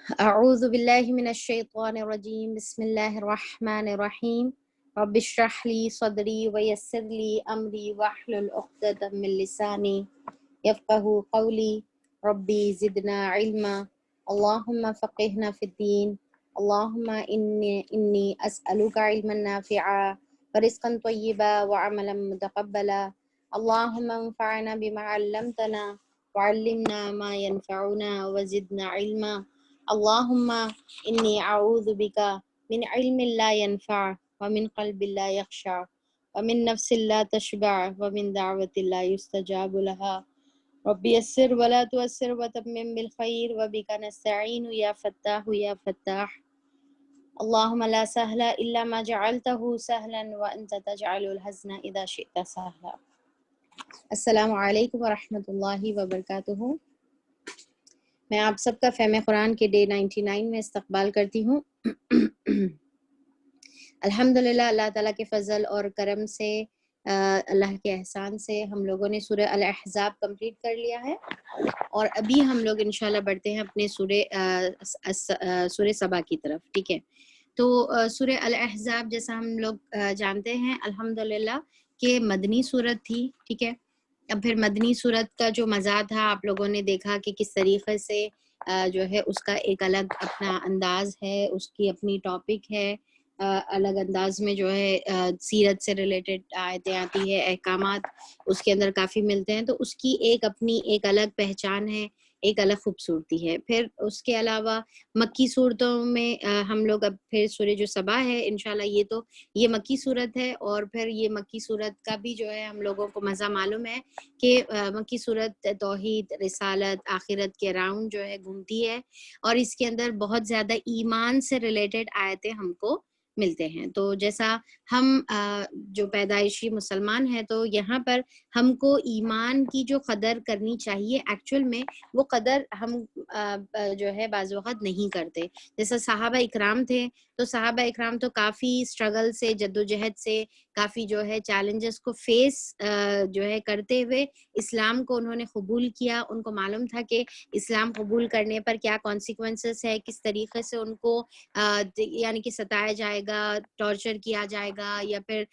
اعوذ باللہ من الشیطان الرجیم بسم اللہ الرحمن الرحیم رب اشرح لی صدری ویسر لی امری واحلل عقدۃ من لسانی یفقہوا قولی ربی زدنا علما اللہم فقہنا فی الدین اللہم انی اسألک علما نافعا ورزقا طیبا وعملا متقبلا اللہم انفعنا بما علمتنا وعلمنا ما ينفعنا وزدنا علما اللہم انی اعوذ بک من علم لا ينفع ومن قلب لا يخشع ومن نفس لا تشبع ومن دعوة لا يستجاب لها رب يسر ولا تؤسر وتمم بالخير وبك نستعين يا فتاح يا فتاح اللهم لا سهل إلا ما جعلته سهلا وأنت تجعل الحزن إذا شئت سهلا. السلام علیکم ورحمۃ اللہ وبرکاتہ. میں آپ سب کا فہم قرآن کے ڈے 99 میں استقبال کرتی ہوں. الحمدللہ اللہ تعالیٰ کے فضل اور کرم سے، اللہ کے احسان سے ہم لوگوں نے سورہ الاحزاب کمپلیٹ کر لیا ہے، اور ابھی ہم لوگ انشاءاللہ بڑھتے ہیں اپنے سورہ سبا کی طرف. ٹھیک ہے، تو سورہ الاحزاب جیسا ہم لوگ جانتے ہیں الحمدللہ کہ مدنی سورت تھی. ٹھیک ہے، اب پھر مدنی صورت کا جو مزہ تھا آپ لوگوں نے دیکھا کہ کس طریقے سے جو ہے اس کا ایک الگ اپنا انداز ہے، اس کی اپنی ٹاپک ہے، الگ انداز میں جو ہے سیرت سے ریلیٹڈ آیتیں آتی ہے، احکامات اس کے اندر کافی ملتے ہیں، تو اس کی ایک اپنی ایک الگ پہچان ہے، ایک الگ خوبصورتی ہے. پھر اس کے علاوہ مکی صورتوں میں ہم لوگ اب پھر سورہ جو سبا ہے انشاءاللہ یہ مکی صورت ہے، اور پھر یہ مکی صورت کا بھی جو ہے ہم لوگوں کو مزہ معلوم ہے کہ مکی صورت توحید، رسالت، آخرت کے راؤنڈ جو ہے گھومتی ہے، اور اس کے اندر بہت زیادہ ایمان سے ریلیٹڈ آیتیں ہم کو ملتے ہیں. تو جیسا ہم جو پیدائشی مسلمان ہیں تو یہاں پر ہم کو ایمان کی جو قدر کرنی چاہیے ایکچوئل میں وہ قدر ہم جو ہے بعض وقت نہیں کرتے. جیسا صحابہ اکرام تھے تو صحابہ اکرام تو کافی اسٹرگل سے، جدوجہد سے، کافی جو ہے چیلنجز کو فیس جو ہے کرتے ہوئے اسلام کو انہوں نے قبول کیا. ان کو معلوم تھا کہ اسلام قبول کرنے پر کیا کانسیکوینسز ہے، کس طریقے سے ان کو یعنی کہ ستایا جائے گا، ٹارچر کیا جائے گا، یا پھر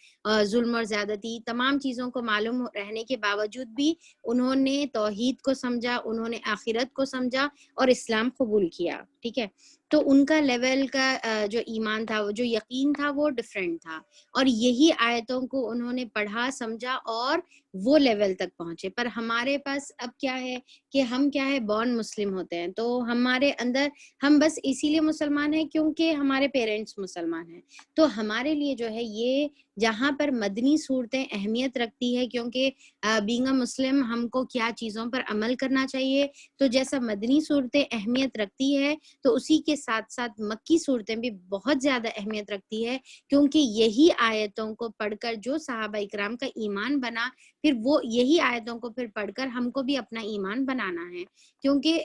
ظلم اور زیادتی، تمام چیزوں کو معلوم رہنے کے باوجود بھی انہوں نے توحید کو سمجھا، انہوں نے آخرت کو سمجھا اور اسلام قبول کیا. ٹھیک ہے، تو ان کا لیول کا جو ایمان تھا، وہ جو یقین تھا وہ ڈفرینٹ تھا، اور یہی آیتوں کو انہوں نے پڑھا، سمجھا اور وہ لیول تک پہنچے. پر ہمارے پاس اب کیا ہے کہ ہم کیا ہے بورن مسلم ہوتے ہیں، تو ہمارے اندر ہم بس اسی لیے مسلمان ہیں کیونکہ ہمارے پیرنٹس مسلمان ہیں. تو ہمارے لیے جو ہے یہ جہاں پر مدنی صورتیں اہمیت رکھتی ہے، کیونکہ بینگ اے مسلم ہم کو کیا چیزوں پر عمل کرنا چاہیے، تو جیسا مدنی صورتیں اہمیت رکھتی ہے تو اسی کے ساتھ ساتھ مکی صورتیں بھی بہت زیادہ اہمیت رکھتی ہے، کیونکہ یہی آیتوں کو پڑھ کر جو صحابہ اکرام کا ایمان بنا، پھر وہ یہی آیتوں کو پھر پڑھ کر ہم کو بھی اپنا ایمان بنانا ہے. کیونکہ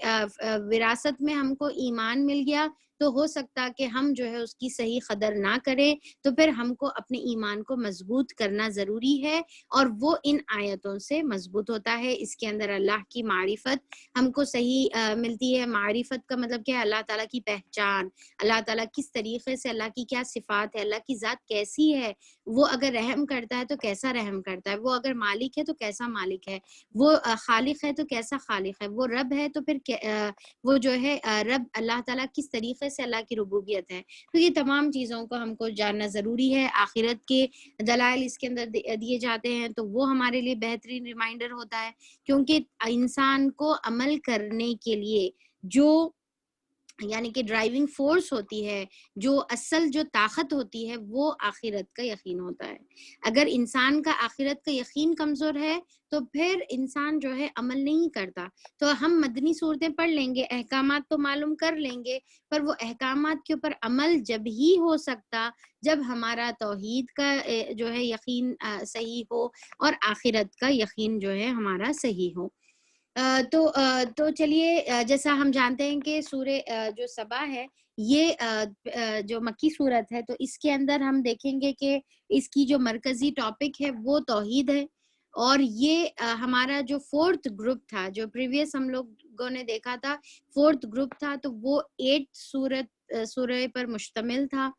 وراثت میں ہم کو ایمان مل گیا تو ہو سکتا کہ ہم جو ہے اس کی صحیح قدر نہ کریں، تو پھر ہم کو اپنے ایمان کو مضبوط کرنا ضروری ہے، اور وہ ان آیتوں سے مضبوط ہوتا ہے. اس کے اندر اللہ کی معرفت ہم کو صحیح ملتی ہے. معرفت کا مطلب کیا ہے؟ اللہ تعالیٰ کی پہچان، اللہ تعالیٰ کس طریقے سے، اللہ کی کیا صفات ہے، اللہ کی ذات کیسی ہے، وہ اگر رحم کرتا ہے تو کیسا رحم کرتا ہے، وہ اگر مالک ہے تو کیسا مالک ہے، وہ خالق ہے تو کیسا خالق ہے، وہ رب ہے تو پھر وہ جو ہے رب اللہ تعالیٰ کس طریقے سے اللہ کی ربوبیت ہے. تو یہ تمام چیزوں کو ہم کو جاننا ضروری ہے. آخرت کے دلائل اس کے اندر دیے جاتے ہیں تو وہ ہمارے لیے بہترین ریمائنڈر ہوتا ہے، کیونکہ انسان کو عمل کرنے کے لیے جو یعنی کہ ڈرائیونگ فورس ہوتی ہے، جو اصل جو طاقت ہوتی ہے وہ آخرت کا یقین ہوتا ہے. اگر انسان کا آخرت کا یقین کمزور ہے تو پھر انسان جو ہے عمل نہیں کرتا. تو ہم مدنی صورتیں پڑھ لیں گے، احکامات تو معلوم کر لیں گے، پر وہ احکامات کے اوپر عمل جب ہی ہو سکتا جب ہمارا توحید کا جو ہے یقین صحیح ہو اور آخرت کا یقین جو ہے ہمارا صحیح ہو. تو چلیے جیسا ہم جانتے ہیں کہ سورہ جو سبا ہے یہ جو مکی صورت ہے، تو اس کے اندر ہم دیکھیں گے کہ اس کی جو مرکزی ٹاپک ہے وہ توحید ہے. اور یہ ہمارا جو 4th گروپ تھا، جو پریویس ہم لوگوں نے دیکھا تھا 4th گروپ تھا، تو وہ 8 سورہ پر مشتمل تھا،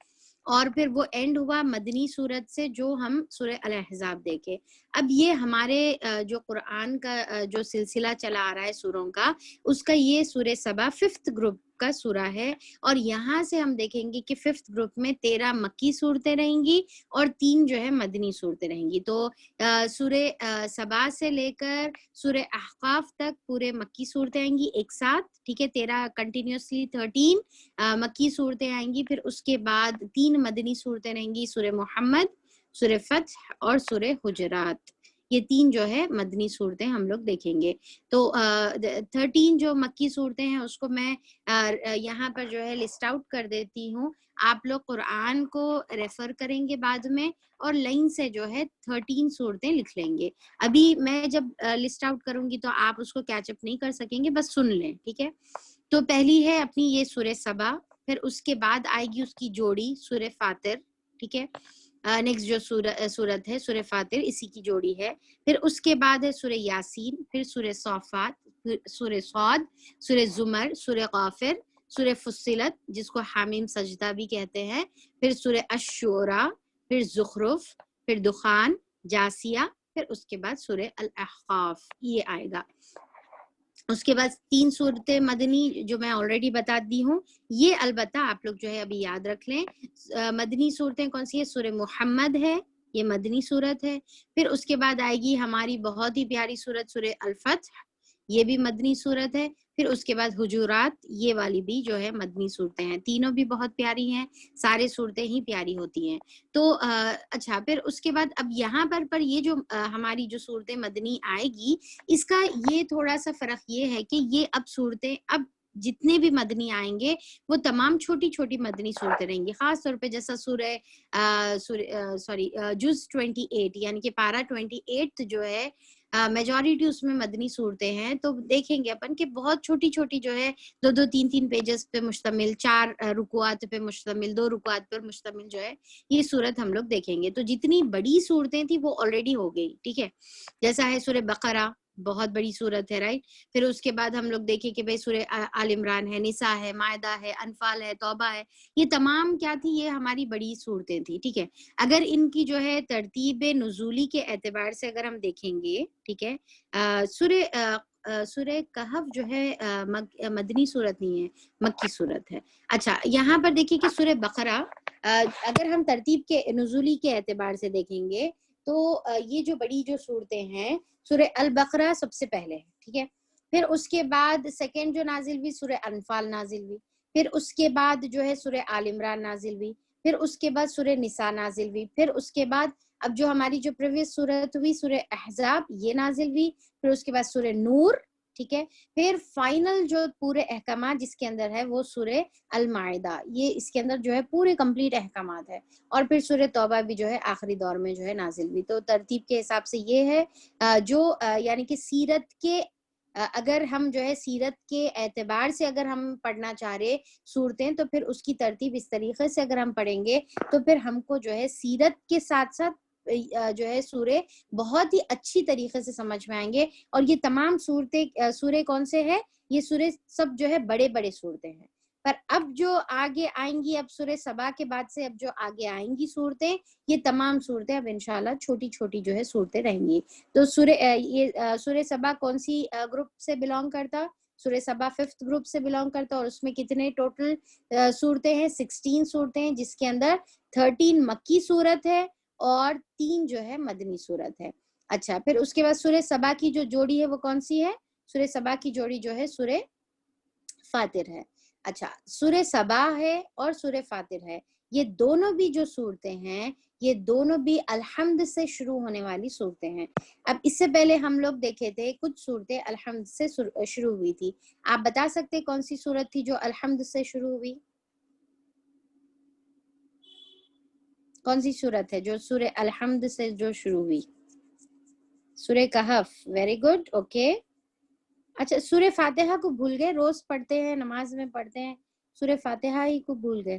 اور پھر وہ اینڈ ہوا مدنی سورت سے جو ہم سورہ الاحزاب دیکھے۔ اب یہ ہمارے جو قرآن کا جو سلسلہ چلا آ رہا ہے سوروں کا، اس کا یہ سورہ سبا 5th گروپ کا سورہ ہے، اور یہاں سے ہم دیکھیں گے کہ 5th گروپ میں 13 مکی صورتیں رہیں گی اور 3 جو ہے مدنی صورتیں رہیں گی۔ تو سورہ سبا سے لے کر سورہ احقاف تک پورے مکی صورتیں آئیں گی ایک ساتھ، ٹھیک ہے، 13 کنٹینیوسلی 13 مکی صورتیں آئیں گی، پھر اس کے بعد 3 مدنی صورتیں رہیں گی، سورہ محمد، سورہ فتح اور سورہ حجرات، یہ 3 جو ہے مدنی صورتیں ہم لوگ دیکھیں گے۔ تو 13 جو مکی صورتیں ہیں اس کو میں یہاں پر جو ہے لسٹ آؤٹ کر دیتی ہوں، آپ لوگ قرآن کو ریفر کریں گے بعد میں، اور لائن سے جو ہے 13 صورتیں لکھ لیں گے۔ ابھی میں جب لسٹ آؤٹ کروں گی تو آپ اس کو کیچ اپ نہیں کر سکیں گے، بس سن لیں، ٹھیک ہے۔ تو پہلی ہے اپنی یہ سورہ سبا، پھر اس کے بعد آئے گی اس کی جوڑی سورہ فاطر، ٹھیک ہے، نیکسٹ جو سورت ہے سورہ فاطر اسی کی جوڑی ہے، پھر اس کے بعد ہے سورہ یاسین، پھر سورہ صافات، پھر سورہ صاد، سورہ زمر، سورہ غافر، سورہ فصلت جس کو حامیم سجدہ بھی کہتے ہیں، پھر سورہ الشورى، پھر زخرف، پھر دخان، جاسیہ، پھر اس کے بعد سورہ الاحقاف، یہ آئے گا۔ اس کے بعد 3 صورتیں مدنی جو میں آلریڈی بتا دی ہوں، یہ البتہ آپ لوگ جو ہے ابھی یاد رکھ لیں۔ مدنی صورتیں کون سی ہے؟ سورہ محمد ہے، یہ مدنی صورت ہے، پھر اس کے بعد آئے گی ہماری بہت ہی پیاری صورت سورہ الفتح، یہ بھی مدنی صورت ہے، پھر اس کے بعد حجورات، یہ والی بھی جو ہے مدنی صورتیں ہیں، تینوں بھی بہت پیاری ہیں، سارے صورتیں ہی پیاری ہوتی ہیں۔ تو اچھا، پھر اس کے بعد اب یہاں پر یہ جو ہماری جو صورتیں مدنی آئے گی، اس کا یہ تھوڑا سا فرق یہ ہے کہ یہ اب صورتیں اب جتنے بھی مدنی آئیں گے وہ تمام چھوٹی چھوٹی مدنی صورتیں رہیں گی، خاص طور پہ جیسا جز 28 یعنی کہ پارہ 28 جو ہے میجورٹی اس میں مدنی صورتیں ہیں، تو دیکھیں گے اپن کہ بہت چھوٹی چھوٹی جو ہے 2 3 پیجز پہ مشتمل، 4 رکوعات پہ مشتمل، 2 رکوعات پر مشتمل جو ہے یہ صورت ہم لوگ دیکھیں گے۔ تو جتنی بڑی صورتیں تھیں وہ آلریڈی ہو گئی، ٹھیک ہے، جیسا ہے سورہ بقرہ، بہت بڑی صورت ہے، رائٹ۔ پھر اس کے بعد ہم لوگ دیکھیں کہ بھئی سورہ آل عمران ہے، نساء ہے، مائدہ ہے، انفال ہے، توبہ ہے، یہ تمام کیا تھی؟ یہ ہماری بڑی صورتیں تھی، ٹھیک ہے۔ اگر ان کی جو ہے ترتیب نزولی کے اعتبار سے اگر ہم دیکھیں گے، ٹھیک ہے، سورہ کہف جو ہے مدنی صورت نہیں ہے، مکی صورت ہے۔ اچھا، یہاں پر دیکھیں کہ سورہ بقرہ اگر ہم ترتیب کے نزولی کے اعتبار سے دیکھیں گے تو یہ جو بڑی جو صورتیں ہیں، سورہ البقرہ سب سے پہلے ہے، ٹھیک ہے، پھر اس کے بعد سیکنڈ جو نازل ہوئی سورہ انفال نازل ہوئی، پھر اس کے بعد جو ہے سورہ آل عمران نازل ہوئی، پھر اس کے بعد سورہ نساء نازل ہوئی، پھر اس کے بعد اب جو ہماری جو پریویس صورت ہوئی سورہ احزاب یہ نازل ہوئی، پھر اس کے بعد سورہ نور، ٹھیک ہے، پھر فائنل جو پورے احکامات جس کے اندر ہے وہ سورہ المائدہ، یہ اس کے اندر جو ہے پورے کمپلیٹ احکامات ہے، اور پھر سورہ توبہ بھی جو ہے آخری دور میں جو ہے نازل ہوئی۔ تو ترتیب کے حساب سے یہ ہے جو یعنی کہ سیرت کے اگر ہم جو ہے سیرت کے اعتبار سے اگر ہم پڑھنا چاہ رہے صورتیں، تو پھر اس کی ترتیب اس طریقے سے اگر ہم پڑھیں گے تو پھر ہم کو جو ہے سیرت کے ساتھ ساتھ جو ہے سورے بہت ہی اچھی طریقے سے سمجھ میں آئیں گے، اور یہ تمام سورے کون سے ہیں؟ یہ سورے سب جو ہے بڑے بڑے صورتیں ہیں۔ پر اب جو آگے آئیں گی، اب سورہ سبا کے بعد سے اب جو آگے آئیں گی صورتیں، یہ تمام صورتیں اب انشاءاللہ چھوٹی چھوٹی جو ہے صورتیں رہیں گی۔ تو سورہ سبا کون سی گروپ سے بلانگ کرتا؟ سورہ سبا 5th گروپ سے بلانگ کرتا، اور اس میں کتنے ٹوٹل صورتیں ہیں؟ 16 صورتیں ہیں، جس کے اندر 13 مکی صورت ہے اور 3 جو ہے مدنی صورت ہے۔ اچھا، پھر اس کے بعد سورہ سبا کی جو جوڑی ہے وہ کون سی ہے؟ سورہ سبا کی جوڑی جو ہے سورہ فاطر ہے۔ اچھا، سورہ سبا ہے اور سورہ فاطر ہے، یہ دونوں بھی جو صورتیں ہیں یہ دونوں بھی الحمد سے شروع ہونے والی صورتیں ہیں۔ اب اس سے پہلے ہم لوگ دیکھے تھے کچھ صورتیں الحمد سے شروع ہوئی تھی، آپ بتا سکتے کون سی صورت تھی جو الحمد سے شروع ہوئی؟ کون سی صورت ہے جو سورہ الحمد سے جو شروع ہوئی؟ سورہ کہف، ویری گڈ، اوکے۔ اچھا، سورہ فاتحہ کو بھول گئے؟ روز پڑھتے ہیں، نماز میں پڑھتے ہیں، سورہ فاتحہ ہی کو بھول گئے؟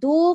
2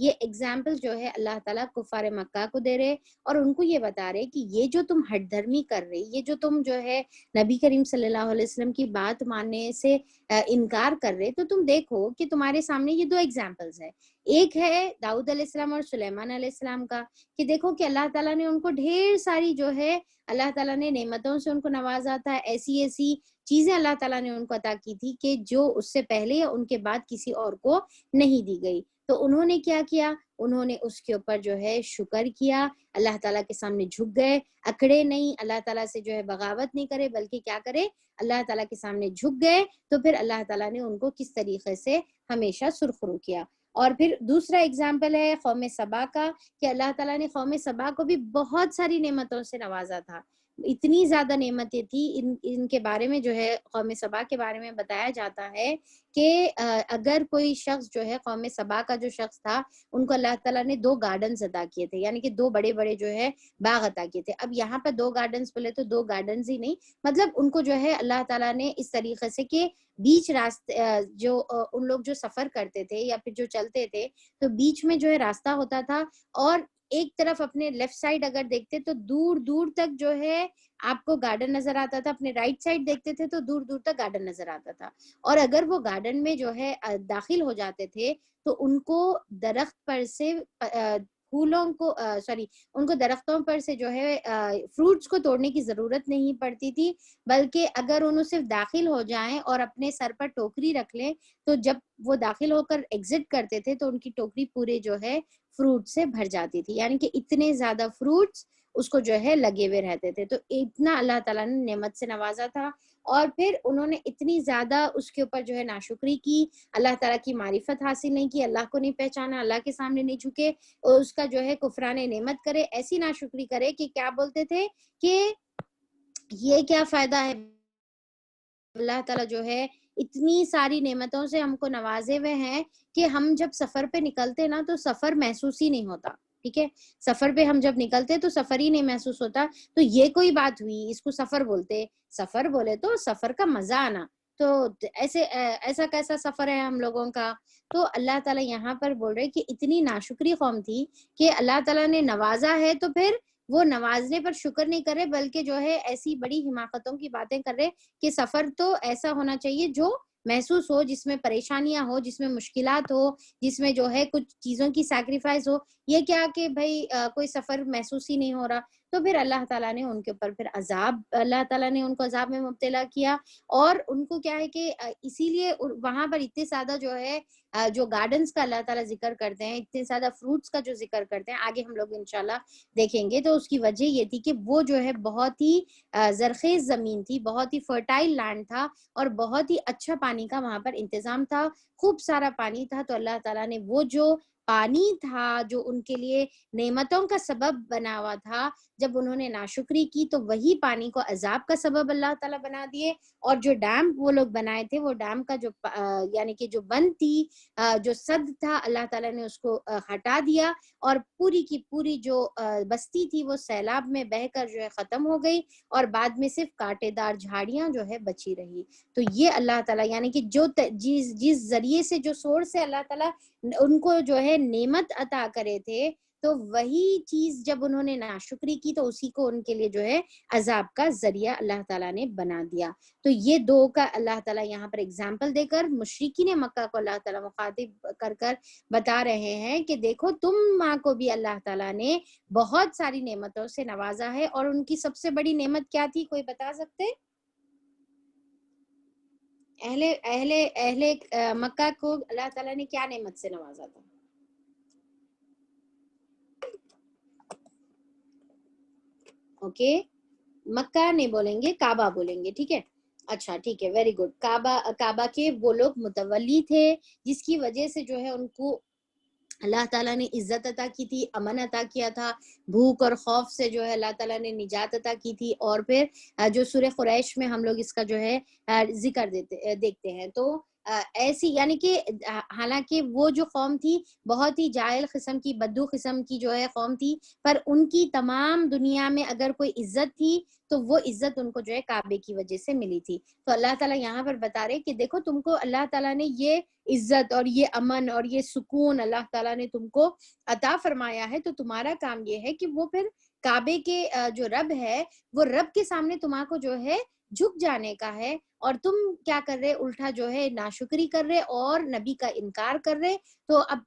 یہ ایگزامپل جو ہے اللہ تعالیٰ کفار مکہ کو دے رہے اور ان کو یہ بتا رہے کہ یہ جو تم ہٹ دھرمی کر رہے، یہ جو تم جو ہے نبی کریم صلی اللہ علیہ وسلم کی بات ماننے سے انکار کر رہے، تو تم دیکھو کہ تمہارے سامنے یہ دو ایگزامپلز ہے. ایک ہے داؤد علیہ السلام اور سلیمان علیہ السلام کا، کہ دیکھو کہ اللہ تعالیٰ نے ان کو ڈھیر ساری جو ہے اللہ تعالیٰ نے نعمتوں سے ان کو نوازا تھا، ایسی ایسی چیزیں اللہ تعالیٰ نے ان کو عطا کی تھی کہ جو اس سے پہلے یا ان کے بعد کسی اور کو نہیں دی گئی. تو انہوں نے کیا کیا؟ انہوں نے اس کے اوپر جو ہے شکر کیا، اللہ تعالیٰ کے سامنے جھک گئے، اکڑے نہیں، اللہ تعالیٰ سے جو ہے بغاوت نہیں کرے بلکہ کیا کرے، اللہ تعالیٰ کے سامنے جھک گئے. تو پھر اللہ تعالیٰ نے ان کو کس طریقے سے ہمیشہ سرخرو کیا. اور پھر دوسرا اگزامپل ہے قوم سبا کا، کہ اللہ تعالیٰ نے قوم سبا کو بھی بہت ساری نعمتوں سے نوازا تھا. اتنی زیادہ نعمتیں تھی ان کے بارے میں جو ہے قوم سبا کے بارے میں بتایا جاتا ہے کہ اگر کوئی شخص جو ہے قوم سبا کا جو شخص تھا، ان کو اللہ تعالیٰ نے 2 گارڈنز عطا کیے تھے، یعنی کہ 2 بڑے بڑے جو ہے باغ عطا کیے تھے. اب یہاں پر 2 گارڈنز بولے تو 2 گارڈنز ہی نہیں، مطلب ان کو جو ہے اللہ تعالیٰ نے اس طریقے سے کہ بیچ راستے جو ان لوگ جو سفر کرتے تھے یا پھر جو چلتے تھے تو بیچ میں جو ہے راستہ ہوتا تھا، اور ایک طرف اپنے لیفٹ سائڈ اگر دیکھتے تو دور دور تک جو ہے آپ کو گارڈن نظر آتا تھا، اپنے رائٹ سائڈ دیکھتے تھے تو دور دور تک گارڈن نظر آتا تھا. اور اگر وہ گارڈن میں جو ہے داخل ہو جاتے تھے تو ان کو درخت پر سے پھولوں کو ان کو درختوں پر سے جو ہے فروٹس کو توڑنے کی ضرورت نہیں پڑتی تھی، بلکہ اگر انہوں صرف داخل ہو جائیں اور اپنے سر پر ٹوکری رکھ لیں تو جب وہ داخل ہو کر ایگزٹ کرتے تھے تو ان کی ٹوکری پورے جو ہے فروٹ سے بھر جاتی تھی، یعنی کہ اتنے زیادہ فروٹس اس کو جو ہے لگے ہوئے رہتے تھے. تو اتنا اللہ تعالیٰ نے نعمت سے نوازا تھا، اور پھر انہوں نے اتنی زیادہ اس کے اوپر جو ہے ناشکری کی، اللہ تعالیٰ کی معرفت حاصل نہیں کی، اللہ کو نہیں پہچانا، اللہ کے سامنے نہیں جھکے، اور اس کا جو ہے کفران نعمت کرے، ایسی ناشکری کرے کہ کیا بولتے تھے کہ یہ کیا فائدہ ہے، اللہ تعالیٰ جو ہے اتنی ساری نعمتوں سے ہم کو نوازے ہوئے ہیں کہ ہم جب سفر پہ نکلتے نا تو سفر محسوس ہی نہیں ہوتا. ٹھیک ہے، سفر پہ ہم جب نکلتے تو سفر ہی نہیں محسوس ہوتا. تو یہ کوئی بات ہوئی، اس کو سفر بولتے، سفر بولے تو سفر کا مزہ آنا. تو ایسا کیسا سفر ہے ہم لوگوں کا؟ تو اللہ تعالیٰ یہاں پر بول رہے کہ اتنی ناشکری قوم تھی کہ اللہ تعالیٰ نے نوازا ہے تو پھر وہ نوازنے پر شکر نہیں کرے، بلکہ جو ہے ایسی بڑی حماقتوں کی باتیں کر رہے کہ سفر تو ایسا ہونا چاہیے جو محسوس ہو، جس میں پریشانیاں ہو، جس میں مشکلات ہو، جس میں جو ہے کچھ چیزوں کی سیکریفائس ہو. یہ کیا کہ بھائی کوئی سفر محسوس ہی نہیں ہو رہا. تو پھر اللہ تعالیٰ نے ان کے اوپر پھر عذاب، اللہ تعالیٰ نے ان کو عذاب میں مبتلا کیا. اور ان کو کیا ہے کہ اسی لیے وہاں پر اتنے زیادہ جو ہے جو گارڈنز کا اللہ تعالیٰ ذکر کرتے ہیں، اتنے زیادہ فروٹس کا جو ذکر کرتے ہیں، آگے ہم لوگ انشاءاللہ دیکھیں گے. تو اس کی وجہ یہ تھی کہ وہ جو ہے بہت ہی زرخیز زمین تھی، بہت ہی فرٹائل لینڈ تھا، اور بہت ہی اچھا پانی کا وہاں پر انتظام تھا، خوب سارا پانی تھا. تو اللہ تعالیٰ نے وہ جو پانی تھا جو ان کے لیے نعمتوں کا سبب بنا ہوا تھا، جب انہوں نے ناشکری کی تو وہی پانی کو عذاب کا سبب اللہ تعالیٰ بنا دیے. اور جو ڈیم وہ لوگ بنائے تھے، وہ ڈیم کا جو یعنی کہ جو بند تھی، جو سد تھا، اللہ تعالیٰ نے اس کو ہٹا دیا، اور پوری کی پوری جو بستی تھی وہ سیلاب میں بہہ کر جو ہے ختم ہو گئی، اور بعد میں صرف کانٹے دار جھاڑیاں جو ہے بچی رہی. تو یہ اللہ تعالیٰ یعنی کہ جو جس ذریعے سے، جو سورس سے اللہ تعالیٰ ان کو جو ہے نعمت عطا کرے تھے، تو وہی چیز جب انہوں نے ناشکری کی تو اسی کو ان کے لیے جو ہے عذاب کا ذریعہ اللہ تعالیٰ نے بنا دیا. تو یہ 2 کا اللہ تعالیٰ یہاں پر اگزامپل دے کر مشرکین مکہ کو اللہ تعالیٰ مخاطب کر بتا رہے ہیں کہ دیکھو تم ماں کو بھی اللہ تعالیٰ نے بہت ساری نعمتوں سے نوازا ہے. اور ان کی سب سے بڑی نعمت کیا تھی، کوئی بتا سکتے؟ اہل مکہ کو اللہ تعالیٰ نے کیا نعمت سے نوازا تھا؟ اوکے، مکہ نہیں بولیں گے، کعبہ بولیں گے. ٹھیک ہے، اچھا ٹھیک ہے، ویری گڈ. کعبہ کے وہ لوگ متولی تھے جس کی وجہ سے جو ہے ان کو اللہ تعالیٰ نے عزت عطا کی تھی، امن عطا کیا تھا، بھوک اور خوف سے جو ہے اللہ تعالیٰ نے نجات عطا کی تھی. اور پھر جو سورہ قریش میں ہم لوگ اس کا جو ہے ذکر دیکھتے ہیں. تو ایسی یعنی کہ حالانکہ وہ جو قوم تھی بہت ہی جاہل قسم کی، بدو قسم کی جو ہے قوم تھی، پر ان کی تمام دنیا میں اگر کوئی عزت تھی تو وہ عزت ان کو جو ہے کعبے کی وجہ سے ملی تھی. تو اللہ تعالیٰ یہاں پر بتا رہے کہ دیکھو تم کو اللہ تعالیٰ نے یہ عزت اور یہ امن اور یہ سکون اللہ تعالیٰ نے تم کو عطا فرمایا ہے، تو تمہارا کام یہ ہے کہ وہ پھر کعبے کے جو رب ہے وہ رب کے سامنے تمہارا کو جو ہے جھک جانے کا ہے، اور تم کیا کر رہے الٹا جو ہے ناشکری کر رہے اور نبی کا انکار کر رہے، تو اب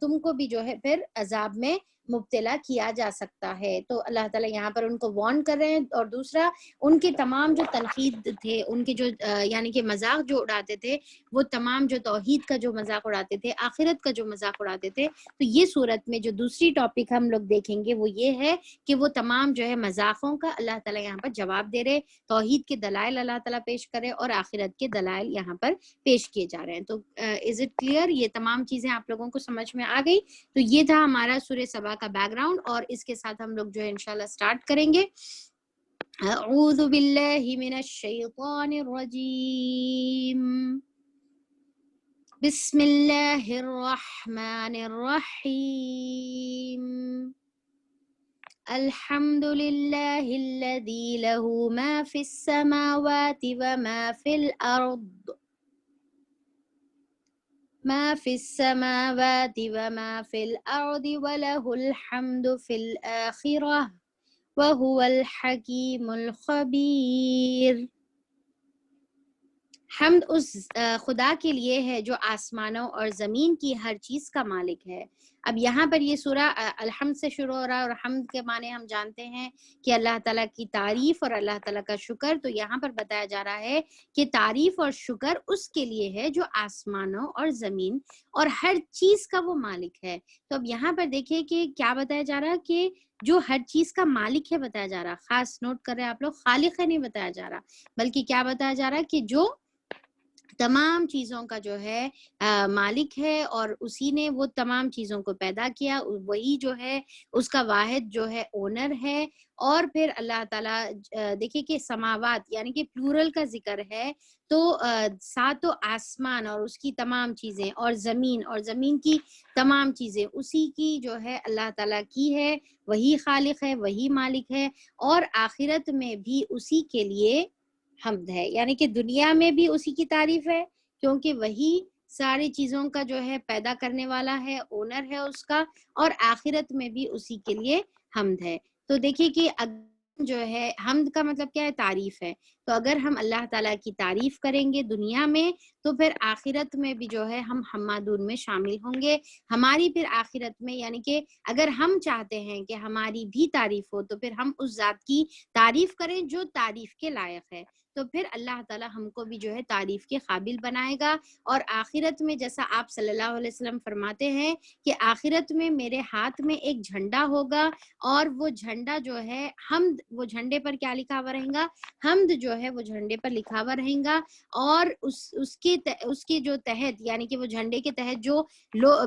تم کو بھی جو ہے پھر عذاب میں مبتلا کیا جا سکتا ہے۔ تو اللہ تعالیٰ یہاں پر ان کو وارن کر رہے ہیں، اور دوسرا ان کے تمام جو تنقید تھے، ان کے جو یعنی کہ مذاق جو اڑاتے تھے، وہ تمام جو توحید کا جو مذاق اڑاتے تھے، آخرت کا جو مذاق اڑاتے تھے، تو یہ صورت میں جو دوسری ٹاپک ہم لوگ دیکھیں گے وہ یہ ہے کہ وہ تمام جو ہے مذاقوں کا اللہ تعالیٰ یہاں پر جواب دے رہے، توحید کے دلائل اللہ تعالیٰ پیش کرے اور آخرت کے دلائل یہاں پر پیش کیے جا رہے ہیں۔ تو از اٹ کلیئر؟ یہ تمام چیزیں آپ لوگوں کو سمجھ میں آ گئی؟ تو یہ تھا ہمارا سورہ سبا کا بیک گراؤنڈ، اور اس کے ساتھ ہم لوگ جو ہے انشاءاللہ سٹارٹ کریں گے۔ اعوذ باللہ من الشیطان الرجیم، بسم اللہ الرحمن الرحیم، الحمد للہ الذی لہ ما فی السماوات وما فی الارض، ما فی السماوات وما فی الارض ولہ الحمد فی الآخرہ وہو الحکیم الخبیر۔ حمد اس خدا کے لیے ہے جو آسمانوں اور زمین کی ہر چیز کا مالک ہے۔ اب یہاں پر یہ سورہ الحمد سے شروع ہو رہا ہے، اور حمد کے معنی ہم جانتے ہیں کہ اللہ تعالیٰ کی تعریف اور اللہ تعالیٰ کا شکر۔ تو یہاں پر بتایا جا رہا ہے کہ تعریف اور شکر اس کے لیے ہے جو آسمانوں اور زمین اور ہر چیز کا وہ مالک ہے۔ تو اب یہاں پر دیکھیں کہ کیا بتایا جا رہا ہے، کہ جو ہر چیز کا مالک ہے بتایا جا رہا، خاص نوٹ کر رہے ہیں آپ لوگ، خالق ہے نہیں بتایا جا رہا، بلکہ کیا بتایا جا رہا ہے کہ جو تمام چیزوں کا جو ہے مالک ہے، اور اسی نے وہ تمام چیزوں کو پیدا کیا، وہی جو ہے اس کا واحد جو ہے اونر ہے۔ اور پھر اللہ تعالیٰ دیکھیں کہ سماوات یعنی کہ پلورل کا ذکر ہے، تو ساتوں آسمان اور اس کی تمام چیزیں، اور زمین کی تمام چیزیں اسی کی جو ہے اللہ تعالیٰ کی ہے، وہی خالق ہے، وہی مالک ہے، اور آخرت میں بھی اسی کے لیے حمد ہے، یعنی کہ دنیا میں بھی اسی کی تعریف ہے کیونکہ وہی ساری چیزوں کا جو ہے پیدا کرنے والا ہے، اونر ہے اس کا، اور آخرت میں بھی اسی کے لیے حمد ہے۔ تو دیکھیے کہ جو ہے حمد کا مطلب کیا ہے؟ تعریف ہے۔ تو اگر ہم اللہ تعالیٰ کی تعریف کریں گے دنیا میں، تو پھر آخرت میں بھی جو ہے ہم حمادون میں شامل ہوں گے۔ ہماری پھر آخرت میں یعنی کہ اگر ہم چاہتے ہیں کہ ہماری بھی تعریف ہو، تو پھر ہم اس ذات کی تعریف کریں جو تعریف کے لائق ہے، تو پھر اللہ تعالیٰ ہم کو بھی جو ہے تعریف کے قابل بنائے گا۔ اور آخرت میں جیسا آپ صلی اللہ علیہ وسلم فرماتے ہیں کہ آخرت میں میرے ہاتھ میں ایک جھنڈا ہوگا، اور وہ جھنڈا جو ہے حمد، وہ جھنڈے پر کیا لکھا ہوا رہے گا؟ حمد جو ہے وہ جھنڈے پر لکھا ہوا رہے گا، اور اس کے جو تحت یعنی کہ وہ جھنڈے کے تحت جو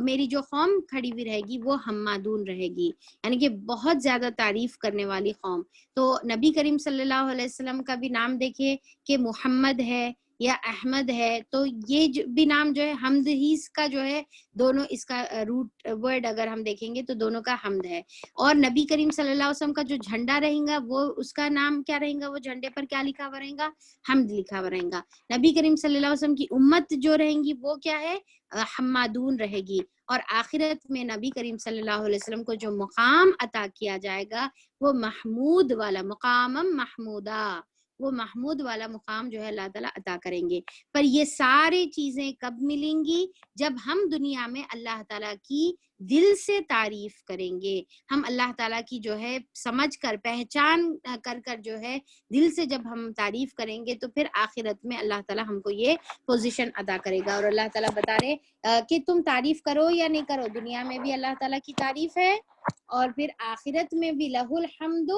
میری جو قوم کھڑی ہوئی رہے گی وہ حمادون رہے گی، یعنی کہ بہت زیادہ تعریف کرنے والی قوم۔ تو نبی کریم صلی اللہ علیہ وسلم کا بھی نام دیکھیے کہ محمد ہے یا احمد ہے، تو یہ بھی نام جو ہے حمد ہی کا جو ہے، دونوں اس کا روٹ ورڈ اگر ہم دیکھیں گے تو دونوں کا حمد ہے۔ اور نبی کریم صلی اللہ علیہ وسلم کا جو جھنڈا رہے گا وہ اس کا نام کیا رہے گا؟ وہ جھنڈے پر کیا لکھا ہوا رہے گا؟ حمد لکھا ہوا رہے گا۔ نبی کریم صلی اللہ علیہ وسلم کی امت جو رہیں گی وہ کیا ہے؟ حمادون رہے گی۔ اور آخرت میں نبی کریم صلی اللہ علیہ وسلم کو جو مقام عطا کیا جائے گا وہ محمود والا مقام، محمودہ، وہ محمود والا مقام جو ہے اللہ تعالیٰ عطا کریں گے۔ پر یہ ساری چیزیں کب ملیں گی؟ جب ہم دنیا میں اللہ تعالیٰ کی دل سے تعریف کریں گے، ہم اللہ تعالیٰ کی جو ہے سمجھ کر، پہچان کر جو ہے دل سے جب ہم تعریف کریں گے، تو پھر آخرت میں اللہ تعالیٰ ہم کو یہ پوزیشن عطا کرے گا۔ اور اللہ تعالیٰ بتا رہے کہ تم تعریف کرو یا نہیں کرو، دنیا میں بھی اللہ تعالیٰ کی تعریف ہے، اور پھر آخرت میں بھی لہ الحمد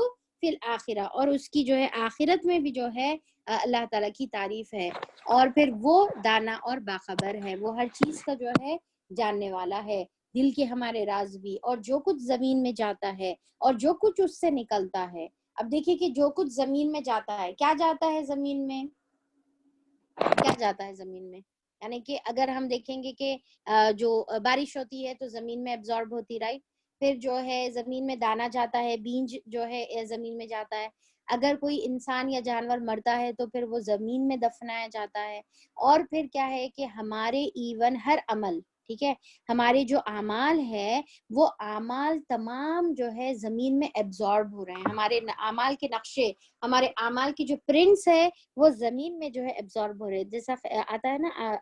فی الآخرہ، اور اس کی جو ہے آخرت میں بھی جو ہے اللہ تعالیٰ کی تعریف ہے۔ اور پھر وہ دانا اور باخبر ہے، وہ ہر چیز کا جو ہے جاننے والا ہے، دل کے ہمارے راز بھی، اور جو کچھ زمین میں جاتا ہے اور جو کچھ اس سے نکلتا ہے۔ اب دیکھیے کہ جو کچھ زمین میں جاتا ہے، کیا جاتا ہے زمین میں؟ کیا جاتا ہے زمین میں؟ یعنی کہ اگر ہم دیکھیں گے کہ جو بارش ہوتی ہے تو زمین میں ایبزارب ہوتی، رائٹ؟ پھر جو ہے زمین میں دانا جاتا ہے، بیج جو ہے زمین میں جاتا ہے۔ اگر کوئی انسان یا جانور مرتا ہے تو پھر وہ زمین میں دفنایا جاتا ہے. اور پھر کیا ہے کہ ہمارے ایون ہر عمل، ٹھیک ہے، ہمارے جو اعمال ہے وہ اعمال تمام جو ہے زمین میں ایبزارب ہو رہے ہیں. ہمارے اعمال کے نقشے، ہمارے اعمال کی جو پرنٹس ہے وہ زمین میں جو ہے ایبزارب ہو رہے ہیں. جیسا آتا ہے نا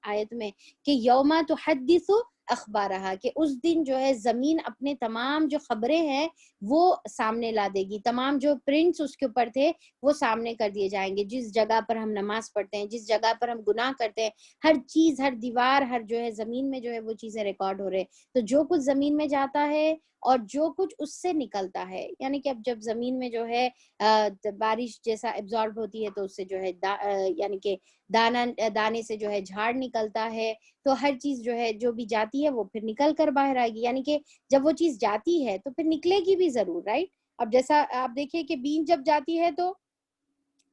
آیت میں کہ یوم تحدث اخبارہا، کہ اس دن جو ہے زمین اپنے تمام جو خبریں ہیں وہ سامنے لا دے گی، تمام جو پرنٹس اس کے اوپر تھے وہ سامنے کر دیے جائیں گے. جس جگہ پر ہم نماز پڑھتے ہیں، جس جگہ پر ہم گناہ کرتے ہیں، ہر چیز، ہر دیوار، ہر جو ہے زمین میں جو ہے وہ چیزیں ریکارڈ ہو رہے. تو جو کچھ زمین میں جاتا ہے اور جو کچھ اس سے نکلتا ہے، یعنی کہ اب جب زمین میں جو ہے بارش جیسا ایبزارب ہوتی ہے تو اس سے جو ہے یعنی کہ دانے سے جو ہے جھاڑ نکلتا ہے، تو ہر چیز جو ہے جو بھی جاتی ہے وہ پھر نکل کر باہر آئے گی. یعنی کہ جب وہ چیز جاتی ہے تو پھر نکلے گی بھی ضرور، رائٹ. اب جیسا آپ دیکھیے کہ بین جب جاتی ہے تو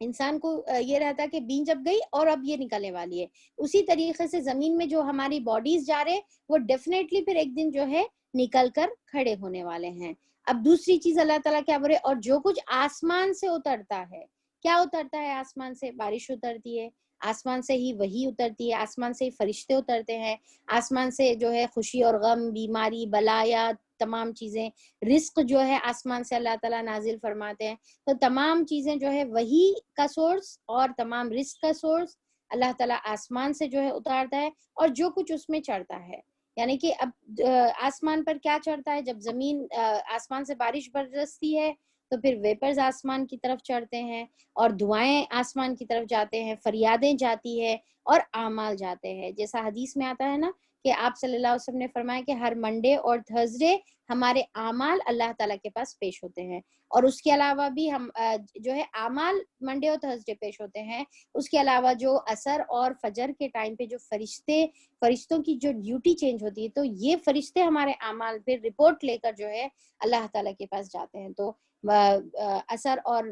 انسان کو یہ رہتا ہے کہ بین جب گئی اور اب یہ نکلنے والی ہے. اسی طریقے سے زمین میں جو ہماری باڈیز جا رہے وہ ڈیفینیٹلی پھر ایک دن جو ہے نکل کر کھڑے ہونے والے ہیں. اب دوسری چیز اللہ تعالیٰ کیا بولے، اور جو کچھ آسمان سے اترتا ہے، کیا اترتا ہے آسمان سے؟ بارش اترتی ہے، آسمان سے ہی وحی اترتی ہے، آسمان سے ہی فرشتے اترتے ہیں، آسمان سے جو ہے خوشی اور غم، بیماری، بلایا، تمام چیزیں، رزق جو ہے آسمان سے اللہ تعالیٰ نازل فرماتے ہیں. تو تمام چیزیں جو ہے وہی کا سورس اور تمام رزق کا سورس اللہ تعالیٰ آسمان سے جو ہے اتارتا ہے، اور جو کچھ اس میں چڑھتا ہے. یعنی کہ اب آسمان پر کیا چڑھتا ہے؟ جب زمین آسمان سے بارش برستی ہے تو پھر ویپرز آسمان کی طرف چڑھتے ہیں، اور دعائیں آسمان کی طرف جاتے ہیں، فریادیں جاتی ہے، اور اعمال جاتے ہیں. جیسا حدیث میں آتا ہے نا کہ آپ صلی اللہ علیہ وسلم نے فرمایا کہ ہر منڈے اور تھرسڈے ہمارے اعمال اللہ تعالیٰ کے پاس پیش ہوتے ہیں. اور اس کے علاوہ بھی ہم جو ہے اعمال منڈے اور تھرسڈے پیش ہوتے ہیں. اس کے علاوہ جو عصر اور فجر کے ٹائم پہ جو فرشتوں کی جو ڈیوٹی چینج ہوتی ہے، تو یہ فرشتے ہمارے اعمال پہ رپورٹ لے کر جو ہے اللہ تعالیٰ کے پاس جاتے ہیں. تو عصر اور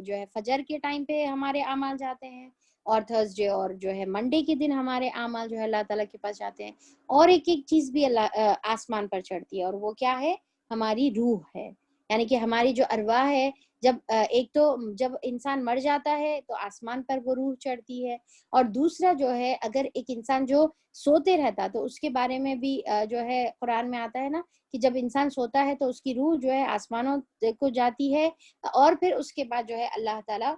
جو ہے فجر کے ٹائم پہ ہمارے اعمال جاتے ہیں، اور تھرسڈے اور جو ہے منڈے کے دن ہمارے اعمال جو ہے اللہ تعالیٰ کے پاس جاتے ہیں. اور ایک چیز بھی اللہ آسمان پر چڑھتی ہے، اور وہ کیا ہے؟ ہماری روح ہے. یعنی کہ ہماری جو ارواح ہے، جب ایک تو جب انسان مر جاتا ہے تو آسمان پر وہ روح چڑھتی ہے، اور دوسرا جو ہے اگر ایک انسان جو سوتے رہتا تو اس کے بارے میں بھی جو ہے قرآن میں آتا ہے نا کہ جب انسان سوتا ہے تو اس کی روح جو ہے آسمانوں کو جاتی ہے، اور پھر اس کے بعد جو ہے اللہ تعالیٰ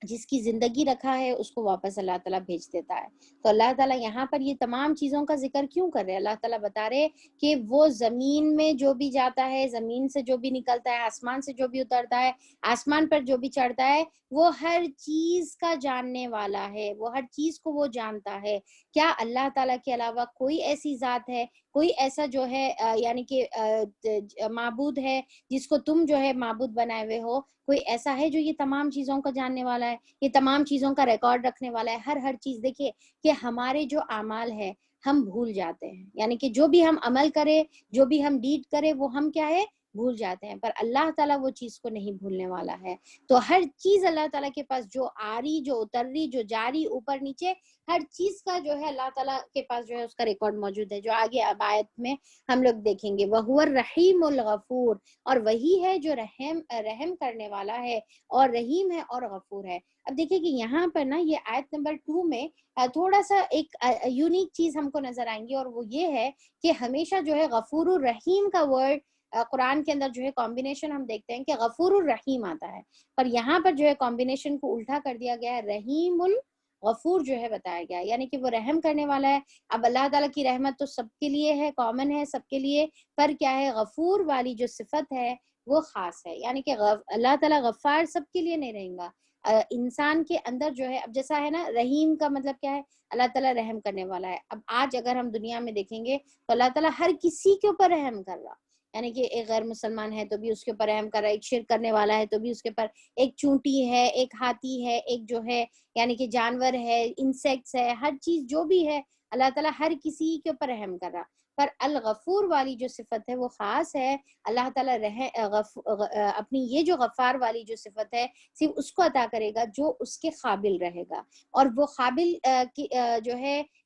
جس کی زندگی رکھا ہے اس کو واپس اللہ تعالیٰ بھیج دیتا ہے. تو اللہ تعالیٰ یہاں پر یہ تمام چیزوں کا ذکر کیوں کر رہے ہیں؟ اللہ تعالیٰ بتا رہے کہ وہ زمین میں جو بھی جاتا ہے، زمین سے جو بھی نکلتا ہے، آسمان سے جو بھی اترتا ہے، آسمان پر جو بھی چڑھتا ہے، وہ ہر چیز کا جاننے والا ہے، وہ ہر چیز کو وہ جانتا ہے. کیا اللہ تعالیٰ کے علاوہ کوئی ایسی ذات ہے، کوئی ایسا جو ہے یعنی کہ معبود ہے جس کو تم جو ہے معبود بنائے ہوئے ہو؟ کوئی ایسا ہے جو یہ تمام چیزوں کا جاننے والا ہے، یہ تمام چیزوں کا ریکارڈ رکھنے والا ہے؟ ہر چیز. دیکھیے کہ ہمارے جو اعمال ہے ہم بھول جاتے ہیں، یعنی کہ جو بھی ہم عمل کرے، جو بھی ہم ڈیڈ کرے، وہ ہم کیا ہے؟ بھول جاتے ہیں. پر اللہ تعالیٰ وہ چیز کو نہیں بھولنے والا ہے. تو ہر چیز اللہ تعالیٰ کے پاس، جو آ رہی، جو اتر رہی، جو جاری، اوپر نیچے، ہر چیز کا جو ہے اللہ تعالیٰ کے پاس جو ہے اس کا ریکارڈ موجود ہے، جو آگے اب آیت میں ہم لوگ دیکھیں گے. وَهُوَ الرَّحِيمُ الْغَفُورُ، اور وہی ہے جو رحم کرنے والا ہے، اور رحیم ہے اور غفور ہے. اب دیکھیں کہ یہاں پر نا یہ آیت نمبر 2 میں تھوڑا سا ایک یونیک چیز ہم کو نظر آئیں گی، اور وہ یہ ہے کہ ہمیشہ جو ہے غفور الرحیم کا ورڈ قرآن کے اندر جو ہے کمبینیشن ہم دیکھتے ہیں کہ غفور الرحیم آتا ہے، پر یہاں پر جو ہے کمبینیشن کو الٹا کر دیا گیا ہے، رحیم الغفور جو ہے بتایا گیا ہے، یعنی کہ وہ رحم کرنے والا ہے. اب اللہ تعالیٰ کی رحمت تو سب کے لیے ہے، کامن ہے سب کے لیے، پر کیا ہے؟ غفور والی جو صفت ہے وہ خاص ہے. یعنی کہ اللہ تعالیٰ غفار سب کے لیے نہیں رہیں گا. انسان کے اندر جو ہے اب جیسا ہے نا، رحیم کا مطلب کیا ہے؟ اللہ تعالیٰ رحم کرنے والا ہے. اب آج اگر ہم دنیا میں دیکھیں گے تو اللہ تعالیٰ ہر کسی کے اوپر رحم کر رہا، یعنی کہ ایک غیر مسلمان ہے تو بھی اس کے اوپر رحم کر رہا ہے، ایک شرک کرنے والا ہے تو بھی اس کے اوپر، ایک چونٹی ہے، ایک ہاتھی ہے، ایک جو ہے یعنی کہ جانور ہے، انسیکٹس ہے، ہر چیز جو بھی ہے اللہ تعالیٰ ہر کسی کے اوپر رحم کر رہا. پر الغفور والی جو صفت ہے وہ خاص ہے. اللہ تعالیٰ اپنی یہ جو غفار والی جو صفت ہے صرف اس کو عطا کرے گا جو اس کے قابل رہے گا، اور وہ قابل جو ہے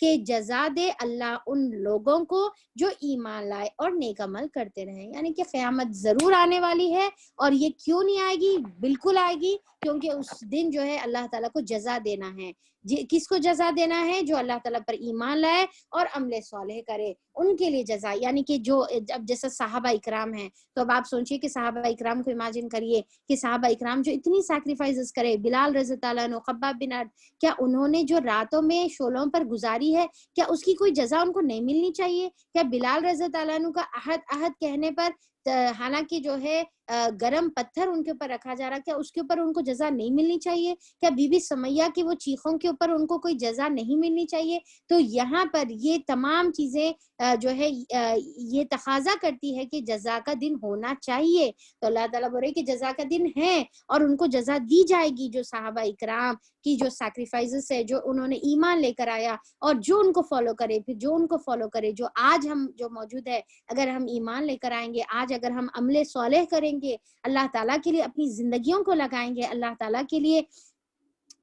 کہ جزا دے اللہ ان لوگوں کو جو ایمان لائے اور نیک عمل کرتے رہیں. یعنی کہ قیامت ضرور آنے والی ہے، اور یہ کیوں نہیں آئے گی؟ بالکل آئے گی، کیونکہ اس دن جو ہے اللہ تعالیٰ کو جزا دینا ہے. کس کو جزا دینا ہے؟ جو اللہ تعالیٰ پر ایمان لائے اور عمل صالح کرے، ان کے لیے جزا. یعنی کہ جو اب جیسے صحابہ اکرام ہیں، تو اب آپ سوچئے کہ صحابہ اکرام کو امیجن کریے کہ صحابہ اکرام جو اتنی سیکریفائسز کرے، بلال رضی اللہ عنہ، خباب بن عرد، کیا انہوں نے جو راتوں میں شعلوں پر گزاری ہے، کیا اس کی کوئی جزا ان کو نہیں ملنی چاہیے؟ کیا بلال رضی اللہ عنہ کا عہد کہنے پر، حالانکہ جو ہے گرم پتھر ان کے اوپر رکھا جا رہا، کیا اس کے اوپر ان کو جزا نہیں ملنی چاہیے؟ کیا بی بی سمیہ کی وہ چیخوں کے اوپر ان کو کوئی جزا نہیں ملنی چاہیے؟ تو یہاں پر یہ تمام چیزیں جو ہے یہ تقاضا کرتی ہے کہ جزا کا دن ہونا چاہیے. تو اللہ تعالیٰ بول رہے کہ جزا کا دن ہے اور ان کو جزا دی جائے گی. جو صحابہ اکرام کی جو سیکریفائسز ہے، جو انہوں نے ایمان لے کر آیا اور جو ان کو فالو کرے، پھر جو ان کو فالو کرے، جو آج ہم جو موجود ہے، اگر ہم ایمان لے کر آئیں گے، آج اگر ہم عمل صالح کریں گے، اللہ تعالیٰ کے لیے اپنی زندگیوں کو لگائیں گے، اللہ تعالیٰ کے لیے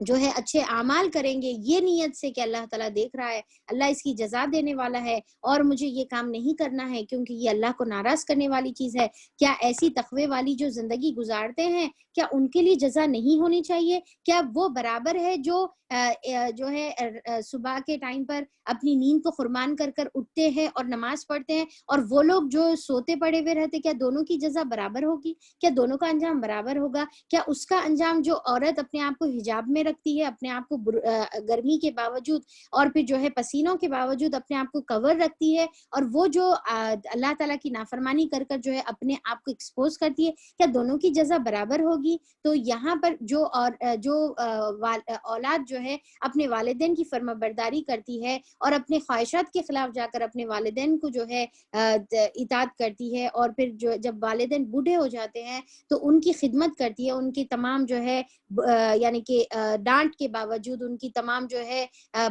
جو ہے اچھے اعمال کریں گے، یہ نیت سے کہ اللہ تعالیٰ دیکھ رہا ہے، اللہ اس کی جزا دینے والا ہے اور مجھے یہ کام نہیں کرنا ہے کیونکہ یہ اللہ کو ناراض کرنے والی چیز ہے. کیا ایسی تقوی والی جو زندگی گزارتے ہیں، کیا ان کے لیے جزا نہیں ہونی چاہیے؟ کیا وہ برابر ہے جو ہے صبح کے ٹائم پر اپنی نیند کو قربان کر کر اٹھتے ہیں اور نماز پڑھتے ہیں، اور وہ لوگ جو سوتے پڑے ہوئے رہتے؟ کیا دونوں کی جزا برابر ہوگی؟ کیا دونوں کا انجام برابر ہوگا؟ کیا اس کا انجام جو عورت اپنے آپ کو حجاب میں رکھتی ہے، اپنے آپ کو گرمی کے باوجود اور پھر جو ہے پسینوں کے باوجود اپنے آپ کو کور رکھتی ہے، اور وہ جو اللہ تعالیٰ کی نافرمانی کر کر جو ہے اپنے آپ کو ایکسپوز کرتی ہے، کیا دونوں کی جزا برابر ہوگی؟ تو یہاں پر جو اولاد جو ہے اپنے والدین کی فرما برداری کرتی ہے اور اپنے خواہشات کے خلاف جا کر اپنے والدین کو جو ہے اطاعت کرتی ہے، اور پھر جو جب والدین بوڑھے ہو جاتے ہیں تو ان کی خدمت کرتی ہے، ان کی تمام جو ہے یعنی کہ ڈانٹ کے باوجود، ان کی تمام جو ہے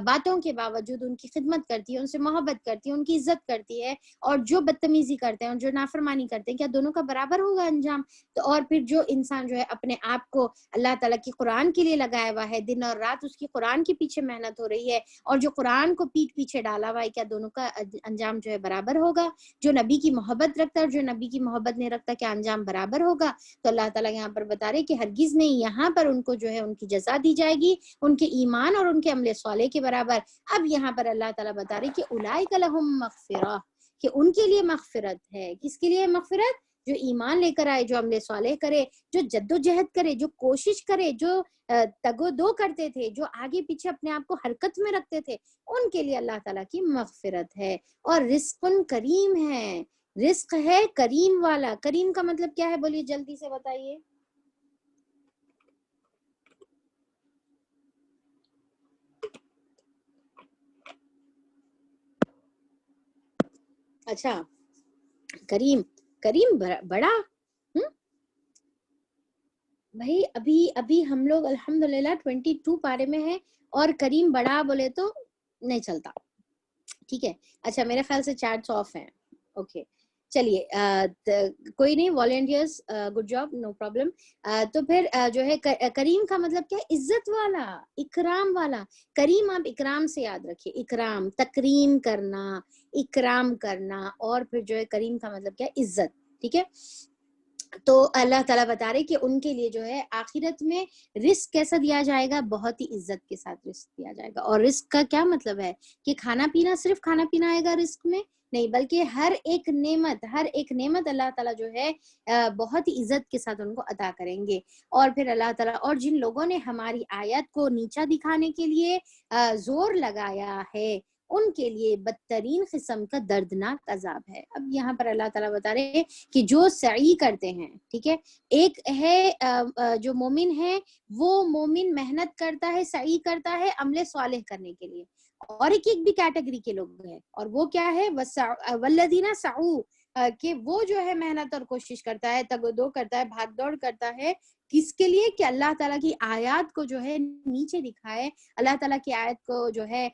باتوں کے باوجود ان کی خدمت کرتی ہے، ان سے محبت کرتی ہے، ان کی عزت کرتی ہے، اور جو بدتمیزی کرتے ہیں اور جو نافرمانی کرتے ہیں، کیا دونوں کا برابر ہوگا انجام؟ تو اور پھر جو انسان جو ہے اپنے آپ کو اللہ تعالیٰ کی قرآن کے لیے لگایا ہوا ہے، دن اور رات اس کی قرآن کے پیچھے محنت ہو رہی ہے، اور جو قرآن کو پیٹھ پیچھے ڈالا ہوا ہے، کیا دونوں کا انجام جو ہے برابر ہوگا؟ جو نبی کی محبت رکھتا ہے اور جو نبی کی محبت نہیں رکھتا، کیا انجام برابر ہوگا؟ تو اللہ تعالیٰ یہاں پر بتا رہے کہ ہرگز نہیں، یہاں پر ان کو جو ہے ان کی جزا دی جائے گی ان کے ایمان اور ان کے عمل صالح کے برابر. اب یہاں پر اللہ تعالیٰ بتا رہے کہ اولئک لہم مغفرہ، کہ ان کے لیے مغفرت ہے. کس کے لیے مغفرت؟ جو ایمان لے کر آئے، جو عمل صالح کرے، جو جد و جہد کرے، جو کوشش کرے، جو تگ و دو کرتے تھے، جو آگے پیچھے اپنے آپ کو حرکت میں رکھتے تھے، ان کے لیے اللہ تعالیٰ کی مغفرت ہے. اور رزق کریم ہے، رزق ہے کریم والا. کریم کا مطلب کیا ہے؟ بولیے جلدی سے بتائیے. اچھا، کریم، کریم بڑا. بھائی ابھی ہم لوگ الحمدللہ 22 پارے میں ہیں، اور کریم بڑا بولے تو نہیں چلتا. ٹھیک ہے، اچھا میرے خیال سے چیٹس آف ہیں. اوکے چلیے، کوئی نہیں، volunteers good job, no problem. تو پھر جو ہے کریم کا مطلب کیا ہے؟ عزت والا، اکرام والا. کریم آپ اکرام سے یاد رکھیے، اکرام، تکریم کرنا، اکرام کرنا. اور پھر جو ہے کریم کا مطلب کیا ہے؟ عزت. ٹھیک ہے، تو اللہ تعالیٰ بتا رہے کہ ان کے لیے جو ہے آخرت میں رزق کیسا دیا جائے گا؟ بہت ہی عزت کے ساتھ رزق دیا جائے گا. اور رزق کا کیا مطلب ہے؟ کہ کھانا پینا، صرف کھانا پینا آئے گا رزق میں؟ نہیں، بلکہ ہر ایک نعمت اللہ تعالیٰ جو ہے بہت ہی عزت کے ساتھ ان کو عطا کریں گے. اور پھر اللہ تعالیٰ، اور جن لوگوں نے ہماری آیت کو نیچا دکھانے کے لیے زور لگایا ہے، ان کے لیے بدترین قسم کا دردناک عذاب ہے. اب یہاں پر اللہ تعالیٰ بتا رہے ہیں کہ جو سعی کرتے ہیں، ٹھیک ہے، ایک ہے جو مومن ہے، وہ مومن محنت کرتا ہے، سعی کرتا ہے عمل صالح کرنے کے لیے، اور ایک بھی کیٹیگری کے لوگ ہیں، اور وہ کیا ہے؟ والذین سعوا، کہ وہ جو ہے محنت اور کوشش کرتا ہے، تگ و دو کرتا ہے، بھاگ دوڑ کرتا ہے کس کے لیے؟ کہ اللہ تعالیٰ کی آیات کو جو ہے نیچے دکھائے، اللہ تعالیٰ کی آیت کو جو ہے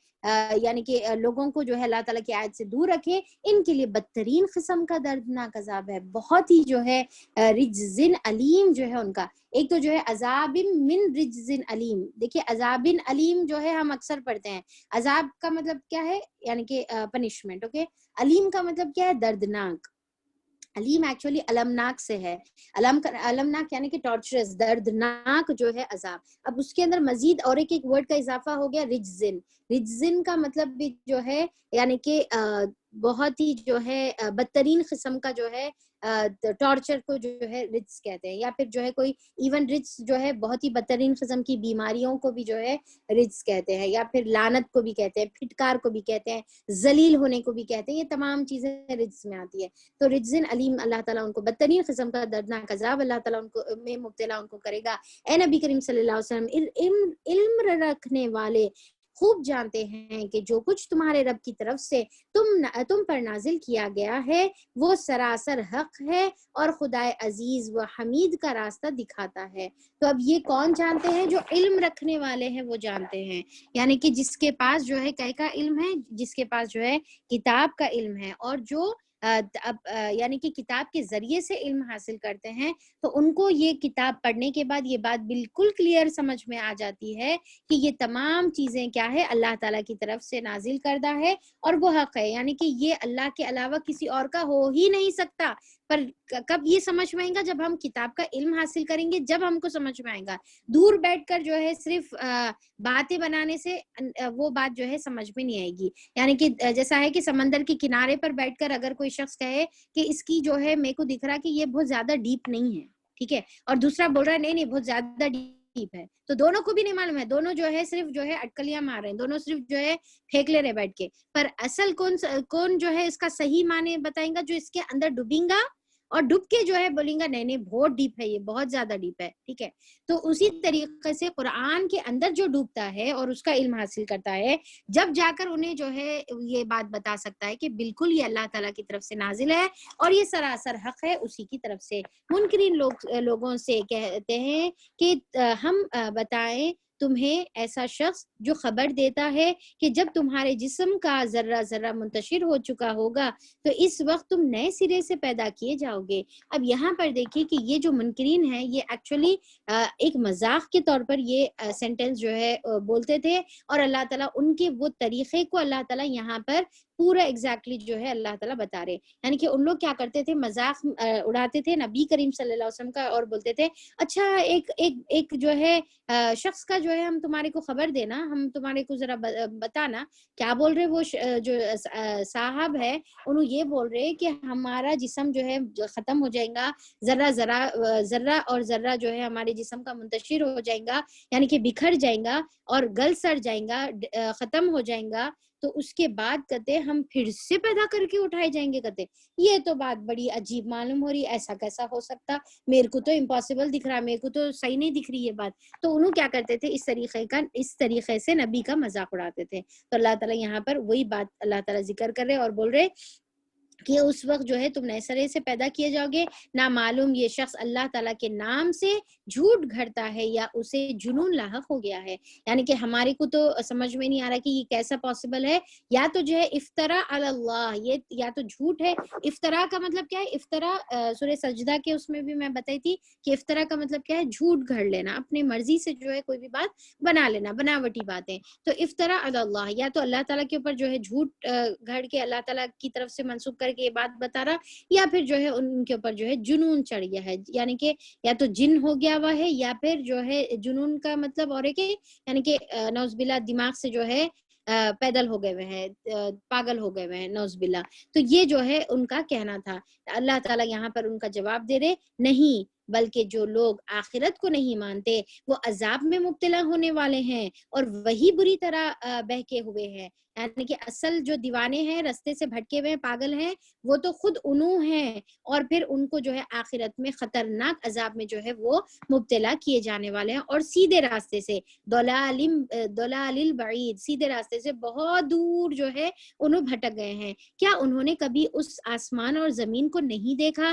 یعنی کہ لوگوں کو جو ہے اللہ تعالیٰ کی آیت سے دور رکھے. ان کے لیے بدترین قسم کا دردناک عذاب ہے، بہت ہی جو ہے رجزن علیم جو ہے ان کا. ایک تو جو ہے عذاب من رجزن علیم. دیکھیے عذاب علیم جو ہے ہم اکثر پڑھتے ہیں، عذاب کا مطلب کیا ہے؟ یعنی کہ پنشمنٹ. اوکے، علیم کا مطلب کیا ہے؟ دردناک. علیم ایکچولی المناک سے ہے. المناک یعنی کہ ٹارچرس، دردناک جو ہے عذاب. اب اس کے اندر مزید اور ایک ورڈ کا اضافہ ہو گیا، رجزن. رجزن کا مطلب بھی جو ہے یعنی کہ بہت ہی جو ہے بدترین قسم کا جو ہے ٹارچر کو جو ہے رجز کہتے ہیں. یا پھر جو ہے کوئی ایون رجز جو ہے بہت ہی بدترین قسم کی بیماریوں کو بھی جو ہے رجز کہتے ہیں. یا پھر لعنت کو بھی کہتے ہیں، پھٹکار کو بھی کہتے ہیں، ذلیل ہونے کو بھی کہتے ہیں. یہ تمام چیزیں رجز میں آتی ہے. تو رجزن علیم، اللہ تعالیٰ ان کو بدترین قسم کا دردناک عذاب اللہ تعالیٰ ان کو میں مبتلا ان کو کرے گا. اے نبی کریم صلی اللہ علیہ وسلم، علم رکھنے والے خوب جانتے ہیں کہ جو کچھ تمہارے رب کی طرف سے تم پر نازل کیا گیا ہے وہ سراسر حق ہے اور خدائے عزیز و حمید کا راستہ دکھاتا ہے. تو اب یہ کون جانتے ہیں؟ جو علم رکھنے والے ہیں وہ جانتے ہیں. یعنی کہ جس کے پاس جو ہے کا علم ہے، جس کے پاس جو ہے کتاب کا علم ہے، اور جو یعنی کہ کتاب کے ذریعے سے علم حاصل کرتے ہیں، تو ان کو یہ کتاب پڑھنے کے بعد یہ بات بالکل کلیئر سمجھ میں آ جاتی ہے کہ یہ تمام چیزیں کیا ہے؟ اللہ تعالیٰ کی طرف سے نازل کردہ ہے اور وہ حق ہے. یعنی کہ یہ اللہ کے علاوہ کسی اور کا ہو ہی نہیں سکتا. پر کب یہ سمجھ میں آئے گا؟ جب ہم کتاب کا علم حاصل کریں گے، جب ہم کو سمجھ میں آئے گا. دور بیٹھ کر جو ہے صرف باتیں بنانے سے وہ بات جو ہے سمجھ میں نہیں آئے گی. یعنی کہ جیسا ہے کہ سمندر کے کنارے پر بیٹھ کر اگر کوئی شخص کہے کہ اس کی جو ہے میرے کو دکھ رہا کہ یہ بہت زیادہ ڈیپ نہیں ہے، ٹھیک ہے، اور دوسرا بول رہا ہے نہیں بہت زیادہ ڈیپ ہے، تو دونوں کو بھی نہیں معلوم ہے، دونوں جو ہے صرف جو ہے اٹکلیاں مار رہے ہیں، دونوں صرف جو ہے پھینک لے رہے بیٹھ کے. پر اصل کون جو ہے اس کا صحیح معنی بتائیں گا؟ جو اس کے اندر ڈوبیں گا اور ڈوب کے جو ہے بولیں گا نہیں بہت ڈیپ ہے، یہ بہت زیادہ ڈیپ ہے، ٹھیک ہے. تو اسی طریقے سے قرآن کے اندر جو ڈوبتا ہے اور اس کا علم حاصل کرتا ہے، جب جا کر انہیں جو ہے یہ بات بتا سکتا ہے کہ بالکل یہ اللہ تعالیٰ کی طرف سے نازل ہے اور یہ سراسر حق ہے اسی کی طرف سے. منکرین لوگوں سے کہتے ہیں کہ ہم بتائیں تمہیں ایسا شخص جو خبر دیتا ہے کہ جب تمہارے جسم کا ذرہ ذرہ منتشر ہو چکا ہوگا تو اس وقت تم نئے سرے سے پیدا کیے جاؤ گے. اب یہاں پر دیکھیے کہ یہ جو منکرین ہیں یہ ایکچولی ایک مذاق کے طور پر یہ سینٹنس جو ہے بولتے تھے، اور اللہ تعالیٰ ان کے وہ طریقے کو اللہ تعالیٰ یہاں پر پورا ایگزیکٹلی جو ہے اللہ تعالیٰ بتا رہے. یعنی کہ ان لوگ کیا کرتے تھے؟ مذاق اڑاتے تھے نبی کریم صلی اللہ علیہ وسلم کا، اور بولتے تھے اچھا ایک جو ہے شخص کا جو ہے ہم تمہارے کو خبر دینا، ہم تمہارے کو ذرا بتانا کیا بول رہے وہ جو صاحب ہے، انہوں یہ بول رہے کہ ہمارا جسم جو ہے ختم ہو جائے گا، ذرہ اور ذرہ جو ہے ہمارے جسم کا منتشر ہو جائے گا، یعنی کہ بکھر جائے گا اور گل سڑ جائے گا، ختم ہو جائے گا، تو اس کے بعد کہتے ہم پھر سے پیدا کر کے اٹھائے جائیں گے. کہتے یہ تو بات بڑی عجیب معلوم ہو رہی، ایسا کیسا ہو سکتا؟ میرے کو تو امپاسبل دکھ رہا، میرے کو تو صحیح نہیں دکھ رہی یہ بات. تو انہوں کیا کرتے تھے؟ اس طریقے سے نبی کا مذاق اڑاتے تھے. تو اللہ تعالیٰ یہاں پر وہی بات اللہ تعالیٰ ذکر کر رہے اور بول رہے کہ اس وقت جو ہے تم نئے سرے سے پیدا کیے جاؤ گے. نہ معلوم یہ شخص اللہ تعالیٰ کے نام سے جھوٹ گھڑتا ہے یا اسے جنون لاحق ہو گیا ہے. یعنی کہ ہمارے کو تو سمجھ میں نہیں آ رہا کہ یہ کیسا پاسبل ہے. یا تو جو ہے افطرا علی اللہ، یہ یا تو جھوٹ ہے. افطرا کا مطلب کیا ہے؟ افطرا سورہ سجدہ کے اس میں بھی میں بتائی تھی کہ افطرا کا مطلب کیا ہے؟ جھوٹ گھڑ لینا، اپنی مرضی سے جو ہے کوئی بھی بات بنا لینا، بناوٹی باتیں. تو افطرا علی اللہ، یا تو اللہ تعالیٰ کے اوپر جو ہے جھوٹ گھڑ کے اللہ تعالیٰ کی طرف سے منسوب کر کے یہ بات بتا رہا، یا پھر جو ہے ان کے اوپر جو ہے جنون چڑھ گیا ہے. یعنی کہ یا تو جن ہو گیا ہوا ہے، یا پھر جو ہے جنون کا مطلب اور ہے کہ یعنی کہ نعوذ باللہ دماغ سے جو ہے پیدل ہو گئے ہوئے ہیں، پاگل ہو گئے ہوئے ہیں، نعوذ باللہ. تو یہ جو ہے ان کا کہنا تھا. اللہ تعالیٰ یہاں پر ان کا جواب دے رہے نہیں، بلکہ جو لوگ آخرت کو نہیں مانتے وہ عذاب میں مبتلا ہونے والے ہیں اور وہی بری طرح بہکے ہوئے ہیں. یعنی کہ اصل جو دیوانے ہیں، رستے سے بھٹکے ہوئے ہیں، پاگل ہیں، وہ تو خود انہوں ہیں، اور پھر ان کو جو ہے آخرت میں خطرناک عذاب میں جو ہے وہ مبتلا کیے جانے والے ہیں، اور سیدھے راستے سے ضلال البعید، سیدھے راستے سے بہت دور جو ہے انہوں بھٹک گئے ہیں. کیا انہوں نے کبھی اس آسمان اور زمین کو نہیں دیکھا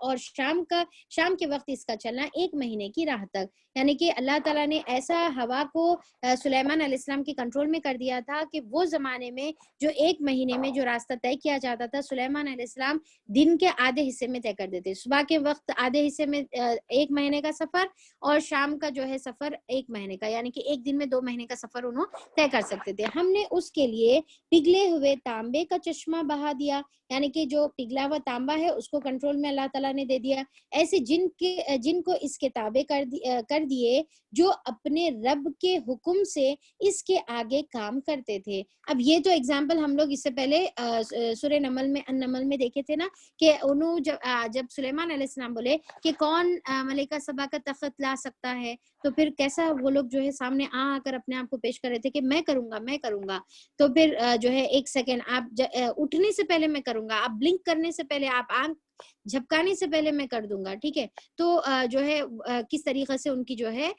اور شام کے وقت اس کا چلنا 1 مہینے کی راہ تک. یعنی کہ اللہ تعالیٰ نے ایسا ہوا کو سلیمان علیہ السلام کے کنٹرول میں کر دیا تھا کہ وہ زمانے میں جو 1 مہینے میں جو راستہ طے کیا جاتا تھا، سلیمان علیہ السلام دن کے آدھے حصے میں طے کر دیتے. صبح کے وقت آدھے حصے میں 1 مہینے کا سفر، اور شام کا جو ہے سفر 1 مہینے کا، یعنی کہ ایک دن میں 2 مہینے کا سفر انہوں طے کر سکتے تھے. ہم نے اس کے لیے پگھلے ہوئے تانبے کا چشمہ بہا دیا، یعنی کہ جو پگھلا ہوا تانبا ہے اس کو کنٹرول میں اللہ تعالیٰ نے دے دیا. ایسے جن کو اس کے تابع کر دیے جو اپنے رب کے حکم سے اس کے آگے کام کرتے تھے. اب یہ تو ایگزامپل ہم لوگ اس سے پہلے سورہ النمل میں دیکھے تھے نا، کہ انہوں جب سلیمان علیہ السلام بولے کہ کون ملکہ سبا کا تخت لا سکتا ہے، تو پھر کیسا وہ لوگ جو ہے سامنے آ کر اپنے آپ کو پیش کر رہے تھے کہ میں کروں گا. تو پھر جو ہے 1 سیکنڈ آپ اٹھنے سے پہلے میں کروں گا، آپ بلنک کرنے سے پہلے، آپ آنکھ جھپکانے سے پہلے میں کر دوں گا. ٹھیک ہے، تو جو ہے کس طریقے سے ان کی جو ہے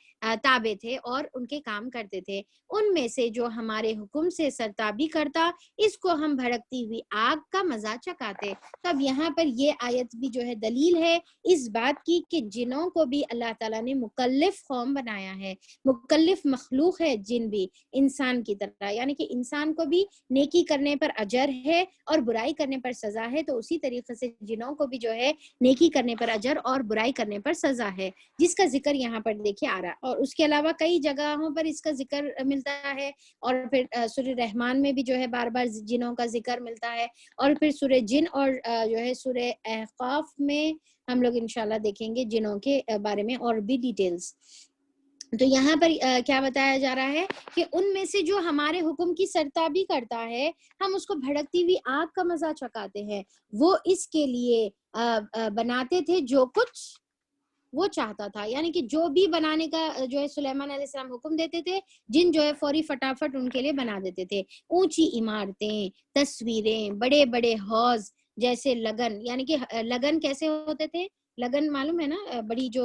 تابع تھے اور ان کے کام کرتے تھے. ان میں سے جو ہمارے حکم سے سرتابی کرتا، اس کو ہم بھڑکتی ہوئی آگ کا مزہ چکاتے. تو اب یہاں پر یہ آیت بھی جو ہے دلیل ہے اس بات کی کہ جنوں کو بھی اللہ تعالیٰ نے مکلف قوم بنایا ہے، مکلف مخلوق ہے جن بھی انسان کی طرح. یعنی کہ انسان کو بھی نیکی کرنے پر اجر ہے اور برائی کرنے پر سزا ہے، تو اسی طریقے سے جنوں کو بھی جو ہے نیکی کرنے پر اجر اور برائی کرنے پر سزا ہے، جس کا ذکر یہاں پر دیکھیے آ رہا ہے. اور اس کے علاوہ کئی جگہوں پر اس کا ذکر ملتا ہے، اور پھر سورہ رحمان میں بھی جو ہے بار بار جنوں کا ذکر ملتا ہے، اور پھر سورہ جن اور جو ہے سورہ احقاف میں ہم لوگ انشاءاللہ دیکھیں گے جنوں کے بارے میں اور بھی ڈیٹیلز. تو یہاں پر کیا بتایا جا رہا ہے کہ ان میں سے جو ہمارے حکم کی سرتابی کرتا ہے، ہم اس کو بھڑکتی ہوئی آگ کا مزہ چکاتے ہیں. وہ اس کے لیے بناتے تھے جو کچھ وہ چاہتا تھا. یعنی کہ جو بھی بنانے کا جو ہے سلیمان علیہ السلام حکم دیتے تھے، جن جو ہے فوری فٹافٹ ان کے لیے بنا دیتے تھے. اونچی عمارتیں، تصویریں، بڑے بڑے حوض جیسے لگن. یعنی کہ لگن کیسے ہوتے تھے؟ لگن معلوم ہے نا، بڑی جو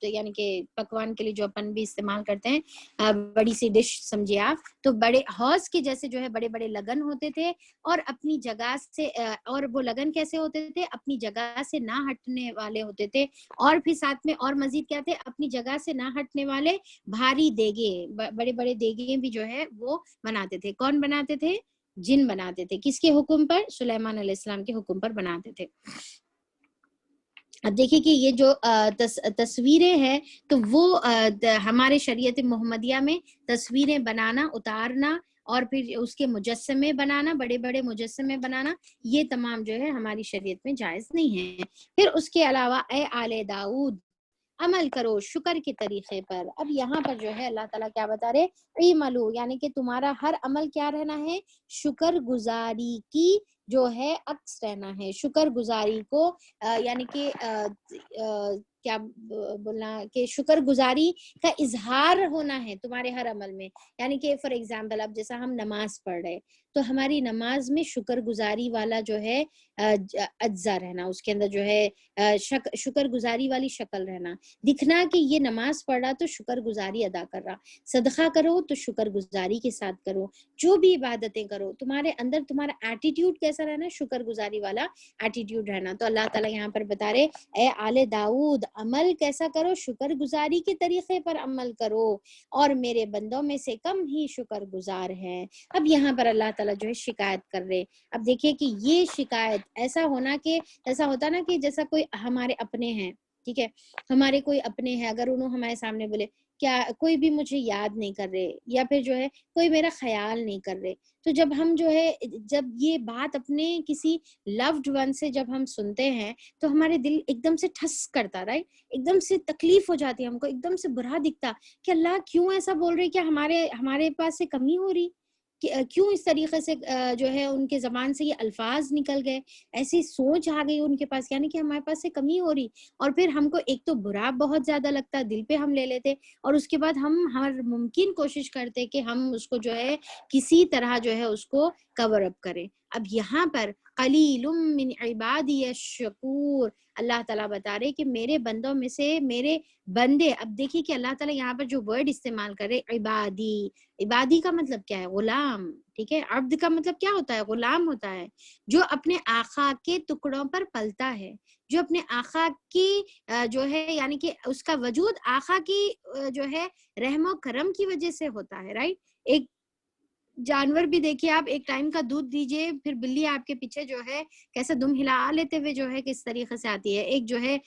یعنی کہ پکوان کے لیے جو اپن بھی استعمال کرتے ہیں، بڑی سی ڈش سمجھے آپ. تو بڑے حوض کے جیسے جو ہے بڑے بڑے لگن ہوتے تھے، اور اپنی جگہ سے اور وہ لگن کیسے ہوتے تھے؟ اپنی جگہ سے نہ ہٹنے والے ہوتے تھے. اور پھر ساتھ میں اور مزید کیا تھے؟ اپنی جگہ سے نہ ہٹنے والے بھاری دیگے، بڑے بڑے دیگے بھی جو ہے وہ بناتے تھے. کون بناتے تھے؟ جن بناتے تھے. کس کے حکم پر؟ سلیمان علیہ السلام کے حکم پر بناتے تھے. اب دیکھیے کہ یہ جو تصویریں ہیں، تو وہ ہمارے شریعت محمدیہ میں تصویریں بنانا، اتارنا، اور پھر اس کے مجسمے بنانا، بڑے بڑے مجسمے بنانا، یہ تمام جو ہے ہماری شریعت میں جائز نہیں ہے. پھر اس کے علاوہ اے آل داؤد عمل کرو شکر کے طریقے پر. اب یہاں پر جو ہے اللہ تعالیٰ کیا بتا رہے؟ ایملو، یعنی کہ تمہارا ہر عمل کیا رہنا ہے؟ شکر گزاری کی جو ہے عکس رہنا ہے. شکر گزاری کو یعنی کہ کیا بولنا کہ شکر گزاری کا اظہار ہونا ہے تمہارے ہر عمل میں. یعنی کہ فار ایگزامپل اب جیسا ہم نماز پڑھ رہے، تو ہماری نماز میں شکر گزاری والا جو ہے اجزا رہنا، اس کے اندر جو ہے شکر گزاری والی شکل رہنا، دکھنا کہ یہ نماز پڑھ رہا تو شکر گزاری ادا کر رہا. صدقہ کرو تو شکر گزاری کے ساتھ کرو. جو بھی عبادتیں کرو، تمہارے اندر تمہارا ایٹیٹیوڈ کیسا رہنا؟ شکر گزاری والا ایٹیٹیوڈ رہنا. تو اللہ تعالیٰ یہاں پر بتا رہے اے آل داؤد عمل کیسا کرو؟ شکر گزاری کے طریقے پر عمل کرو، اور میرے بندوں میں سے کم ہی شکر گزار ہیں. اب یہاں پر اللہ تعالیٰ جو ہے شکایت کر رہے. اب دیکھیے کہ یہ شکایت ایسا ہوتا نا کہ جیسا کوئی ہمارے اپنے ہیں، ٹھیک ہے، ہمارے کوئی اپنے ہیں، اگر انہوں ہمارے سامنے بولے کیا کوئی بھی مجھے یاد نہیں کر رہے، یا پھر جو ہے کوئی میرا خیال نہیں کر رہے، تو جب ہم جو ہے جب یہ بات اپنے کسی لوڈ ون سے جب ہم سنتے ہیں، تو ہمارے دل ایک دم سے ٹھس کرتا، رائٹ، ایک دم سے تکلیف ہو جاتی ہے، ہم کو ایک دم سے برا دکھتا کہ اللہ کیوں ایسا بول رہے، کہ ہمارے پاس سے کمی ہو رہی، کیوں اس طریقے سے جو ہے ان کے زبان سے یہ الفاظ نکل گئے، ایسی سوچ آ گئی ان کے پاس، یعنی کہ ہمارے پاس سے کمی ہو رہی. اور پھر ہم کو ایک تو برا بہت زیادہ لگتا، دل پہ ہم لے لیتے، اور اس کے بعد ہم ہر ممکن کوشش کرتے کہ ہم اس کو جو ہے کسی طرح جو ہے اس کو کور اپ کریں. اب یہاں پر قلیل من عبادی الشکور، اللہ تعالیٰ بتا رہے کہ میرے بندوں میں سے میرے بندے، اب دیکھیے کہ اللہ تعالیٰ یہاں پر جو ورڈ استعمال کر رہے عبادی، عبادی کا مطلب کیا ہے؟ غلام، ٹھیک ہے، عبد کا مطلب کیا ہوتا ہے؟ غلام ہوتا ہے، جو اپنے آقا کے ٹکڑوں پر پلتا ہے، جو اپنے آقا کی جو ہے یعنی کہ اس کا وجود آقا کی جو ہے رحم و کرم کی وجہ سے ہوتا ہے، رائٹ؟ ایک جانور بھی دیکھیے آپ، ایک ٹائم کا دودھ دیجئے، پھر بلی آپ کے پیچھے جو ہے کیسا دم ہلا لیتے ہوئے جو ہے کس طریقے سے آتی ہے، ایک جو ہے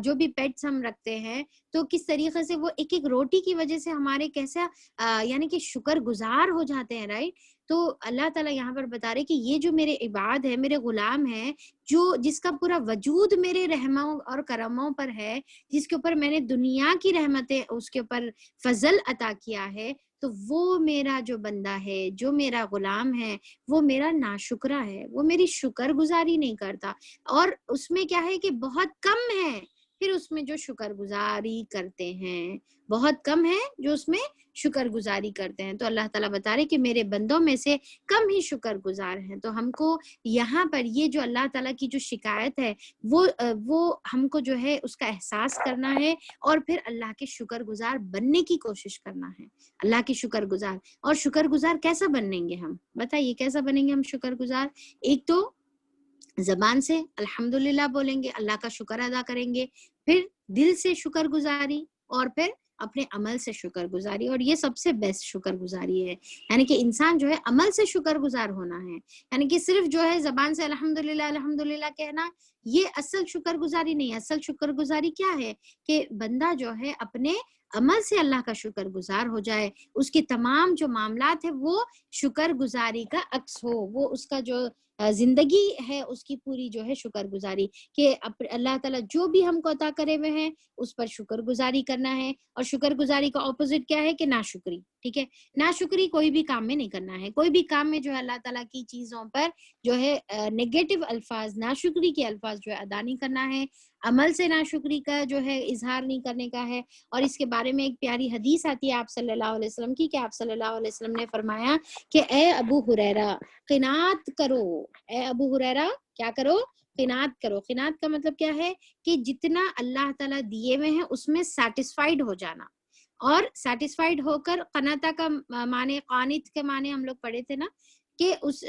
جو بھی پیٹس ہم رکھتے ہیں تو کس طریقے سے وہ ایک ایک روٹی کی وجہ سے ہمارے کیسا یعنی کہ شکر گزار ہو جاتے ہیں، رائٹ؟ تو اللہ تعالیٰ یہاں پر بتا رہے کہ یہ جو میرے عباد ہے، میرے غلام ہیں، جو جس کا پورا وجود میرے رحموں اور کرموں پر ہے، جس کے اوپر میں نے دنیا کی رحمتیں اس کے اوپر فضل عطا کیا ہے، تو وہ میرا جو بندہ ہے، جو میرا غلام ہے، وہ میرا ناشکرہ ہے، وہ میری شکر گزاری نہیں کرتا، اور اس میں کیا ہے کہ بہت کم ہے پھر اس میں جو شکر گزاری کرتے ہیں، بہت کم ہے جو اس میں شکر گزاری کرتے ہیں۔ تو اللہ تعالیٰ بتا رہے کہ میرے بندوں میں سے کم ہی شکر گزار ہیں۔ تو ہم کو یہاں پر یہ جو اللہ تعالیٰ کی جو شکایت ہے وہ ہم کو جو ہے اس کا احساس کرنا ہے، اور پھر اللہ کے شکر گزار بننے کی کوشش کرنا ہے، اللہ کی شکر گزار۔ اور شکر گزار کیسا بنیں گے ہم؟ بتائیے کیسا بنیں گے ہم شکر گزار؟ ایک تو زبان سے الحمدللہ بولیں گے، اللہ کا شکر ادا کریں گے، پھر دل سے شکر گزاری، اور پھر اپنے عمل سے شکر گزاری، اور یہ سب سے بیسٹ شکر گزاری ہے۔ یعنی کہ انسان جو ہے عمل سے شکر گزار ہونا ہے، یعنی کہ صرف جو ہے زبان سے الحمدللہ الحمدللہ کہنا یہ اصل شکر گزاری نہیں ہے۔ اصل شکر گزاری کیا ہے کہ بندہ جو ہے اپنے عمل سے اللہ کا شکر گزار ہو جائے، اس کے تمام جو معاملات ہیں وہ شکر گزاری کا عکس ہو، وہ اس کا جو زندگی ہے اس کی پوری جو ہے شکر گزاری، کہ اللہ تعالیٰ جو بھی ہم کو عطا کرے ہوئے ہیں اس پر شکر گزاری کرنا ہے۔ اور شکر گزاری کا اپوزٹ کیا ہے کہ ناشکری، ٹھیک ہے؟ ناشکری کوئی بھی کام میں نہیں کرنا ہے، کوئی بھی کام میں جو ہے اللہ تعالیٰ کی چیزوں پر جو ہے نیگیٹو الفاظ، ناشکری کے الفاظ جو ہے ادا نہیں کرنا ہے، عمل سے ناشکری کا جو ہے اظہار نہیں کرنے کا ہے۔ اور اس کے بارے میں ایک پیاری حدیث آتی ہے آپ صلی اللہ علیہ وسلم کی، کہ آپ صلی اللہ علیہ وسلم نے فرمایا کہ اے ابو ہریرہ قناعت کرو، اے ابو ہریرہ کیا کرو؟ قناعت کرو۔ قناعت کا مطلب کیا ہے کہ جتنا اللہ تعالیٰ دیے ہوئے ہیں اس میں سیٹسفائیڈ ہو جانا، اور سیٹسفائیڈ ہو کر قناعت کا معنی، قانت کے معنی ہم لوگ پڑھے تھے نا، کہ اس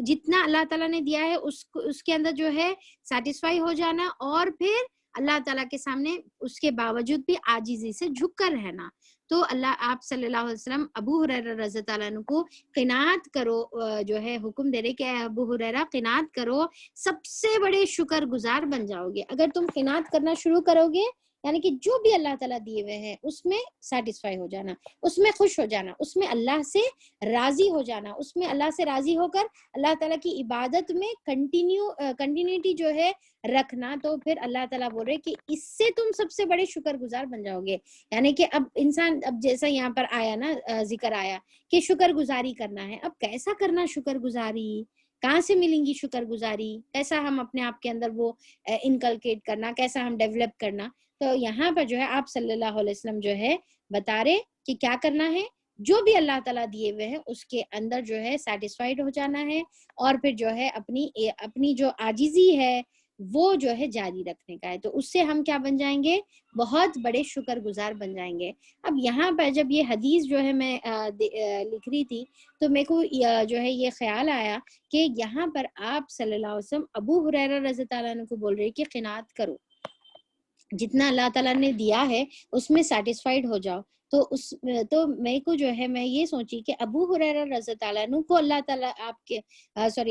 جتنا اللہ تعالیٰ نے دیا ہے اس کے اندر جو ہے سیٹسفائی ہو جانا، اور پھر اللہ تعالیٰ کے سامنے اس کے باوجود بھی عاجزی سے جھک کر رہنا۔ تو اللہ آپ صلی اللہ علیہ وسلم ابو ہریرہ رضی اللہ عنہ کو قناعت کرو جو ہے حکم دے رہے کہ اے ابو ہریرہ قناعت کرو، سب سے بڑے شکر گزار بن جاؤ گے۔ اگر تم قناعت کرنا شروع کرو گے، یعنی کہ جو بھی اللہ تعالیٰ دیے ہوئے ہیں اس میں سیٹسفائی ہو جانا، اس میں خوش ہو جانا، اس میں اللہ سے راضی ہو جانا، اس میں اللہ سے راضی ہو کر اللہ تعالیٰ کی عبادت میں کنٹینیوٹی جو ہے رکھنا، تو پھر اللہ تعالیٰ بول رہے کہ اس سے تم سب سے بڑے شکر گزار بن جاؤ گے۔ یعنی کہ اب انسان، اب جیسا یہاں پر آیا نا ذکر آیا کہ شکر گزاری کرنا ہے، اب کیسا کرنا شکر گزاری؟ کہاں سے ملیں گی شکر گزاری؟ کیسا ہم اپنے آپ کے اندر وہ انکلکیٹ کرنا، کیسا ہم ڈیولپ کرنا؟ تو یہاں پر جو ہے آپ صلی اللہ علیہ وسلم جو ہے بتا رہے کہ کیا کرنا ہے، جو بھی اللہ تعالیٰ دیے ہوئے ہیں اس کے اندر جو ہے سیٹسفائیڈ ہو جانا ہے، اور پھر جو ہے اپنی جو عاجزی ہے وہ جو ہے جاری رکھنے کا ہے۔ تو اس سے ہم کیا بن جائیں گے؟ بہت بڑے شکر گزار بن جائیں گے۔ اب یہاں پر جب یہ حدیث جو ہے میں لکھ رہی تھی تو میرے کو جو ہے یہ خیال آیا کہ یہاں پر آپ صلی اللہ علیہ وسلم ابو ہریرہ رضی اللہ عنہ کو بول رہے کہ قناعت کرو، جتنا اللہ تعالیٰ نے دیا ہے اس میں سیٹسفائیڈ ہو جاؤ۔ تو میں کو جو ہے میں یہ سوچی کہ ابو ہریرہ رضی اللہ عنہ کو اللہ تعالیٰ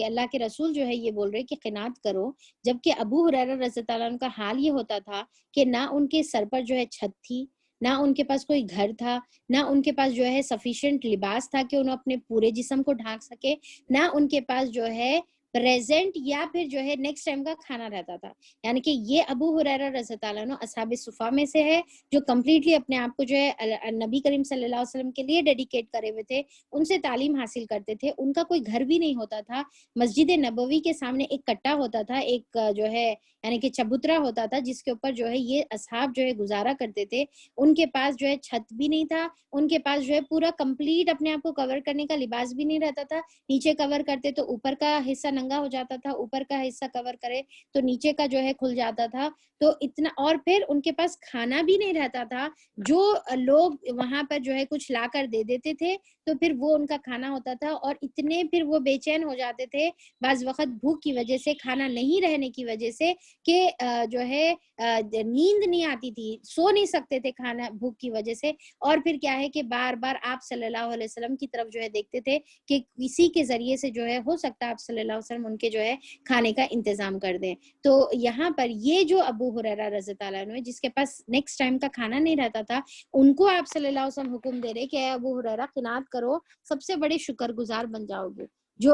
اللہ کے رسول جو ہے یہ بول رہے کہ قناعت کرو، جبکہ ابو ہریرہ رضی اللہ عنہ کا حال یہ ہوتا تھا کہ نہ ان کے سر پر جو ہے چھت تھی، نہ ان کے پاس کوئی گھر تھا، نہ ان کے پاس جو ہے سفیشینٹ لباس تھا کہ انہوں اپنے پورے جسم کو ڈھانک سکے، نہ ان کے پاس جو ہے پریزنٹ یا پھر جو ہے نیکسٹ ٹائم کا کھانا رہتا تھا۔ یعنی کہ یہ ابو ہریرہ رضی اللہ عنہ اصحاب صفا میں سے ہے جو کمپلیٹلی اپنے آپ کو جو ہے نبی کریم صلی اللہ علیہ وسلم کے لیے ڈیڈیکیٹ کرے ہوئے تھے، ان سے تعلیم حاصل کرتے تھے، ان کا کوئی گھر بھی نہیں ہوتا تھا، مسجد نبوی کے سامنے ایک کٹا ہوتا تھا، ایک جو ہے یعنی کہ چبوترا ہوتا تھا جس کے اوپر جو ہے یہ اصحاب جو ہے گزارا کرتے تھے۔ ان کے پاس جو ہے چھت بھی نہیں تھا، ان کے پاس جو ہے پورا کمپلیٹ اپنے آپ کو کور کرنے کا لباس بھی نہیں رہتا تھا، نیچے کور کرتے تو اوپر کا حصہ ننگا ہو جاتا تھا, اوپر کا حصہ کور کرے تو نیچے کا جو ہے کھل جاتا تھا. تو اتنا, اور پھر ان کے پاس کھانا بھی نہیں رہتا تھا, جو لوگ وہاں پر جو ہے کچھ لا کر دے دیتے تھے تو پھر وہ ان کا کھانا ہوتا تھا. اور اتنے پھر وہ بے چین ہو جاتے تھے بعض وقت بھوک کی وجہ سے, کھانا نہیں رہنے کی وجہ سے, کہ جو ہے نیند نہیں آتی تھی, سو نہیں سکتے تھے کھانا بھوک کی وجہ سے. اور پھر کیا ہے کہ بار بار آپ صلی اللہ علیہ وسلم کی طرف جو ہے دیکھتے تھے کہ کسی کے ذریعے سے جو ہے ہو سکتا ہے آپ صلی اللہ علیہ وسلم ان کے جو ہے کھانے کا انتظام کر دیں. تو یہاں پر یہ جو ابو ہریرہ رضی اللہ عنہ جس کے پاس نیکسٹ ٹائم کا کھانا نہیں رہتا تھا, ان کو آپ صلی اللہ علیہ وسلم حکم دے رہے کہ اے ابو ہریرہ قناعت کرو, سب سے بڑے شکر گزار بن جاؤ گے,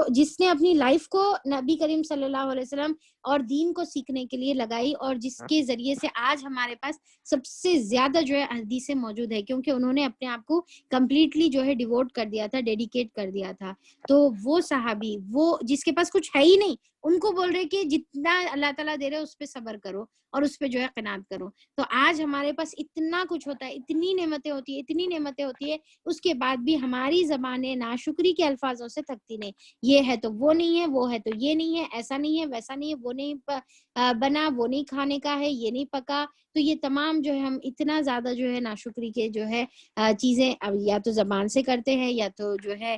جس نے اپنی لائف کو نبی کریم صلی اللہ علیہ وسلم اور دین کو سیکھنے کے لیے لگائی, اور جس کے ذریعے سے آج ہمارے پاس سب سے زیادہ جو ہے حدیثیں موجود ہے, کیونکہ انہوں نے اپنے آپ کو کمپلیٹلی جو ہے ڈیووٹ کر دیا تھا, ڈیڈیکیٹ کر دیا تھا. تو وہ صحابی, وہ جس کے پاس کچھ ہے ہی نہیں, ان کو بول رہے کہ جتنا اللہ تعالیٰ دے رہے اس پہ صبر کرو اور اس پہ جو ہے قناعت کرو. تو آج ہمارے پاس اتنا کچھ ہوتا ہے, اتنی نعمتیں ہوتی ہے, اتنی نعمتیں ہوتی ہے, اس کے بعد بھی ہماری زبانیں ناشکری کے الفاظوں سے تھکتی نہیں. یہ ہے تو وہ نہیں ہے, وہ ہے تو یہ نہیں ہے, ایسا نہیں ہے, ویسا نہیں ہے, وہ نہیں بنا, وہ نہیں کھانے کا ہے, یہ نہیں پکا. تو یہ تمام جو ہے ہم اتنا زیادہ جو ہے ناشکری کے جو ہے چیزیں یا تو زبان سے کرتے ہیں, یا تو جو ہے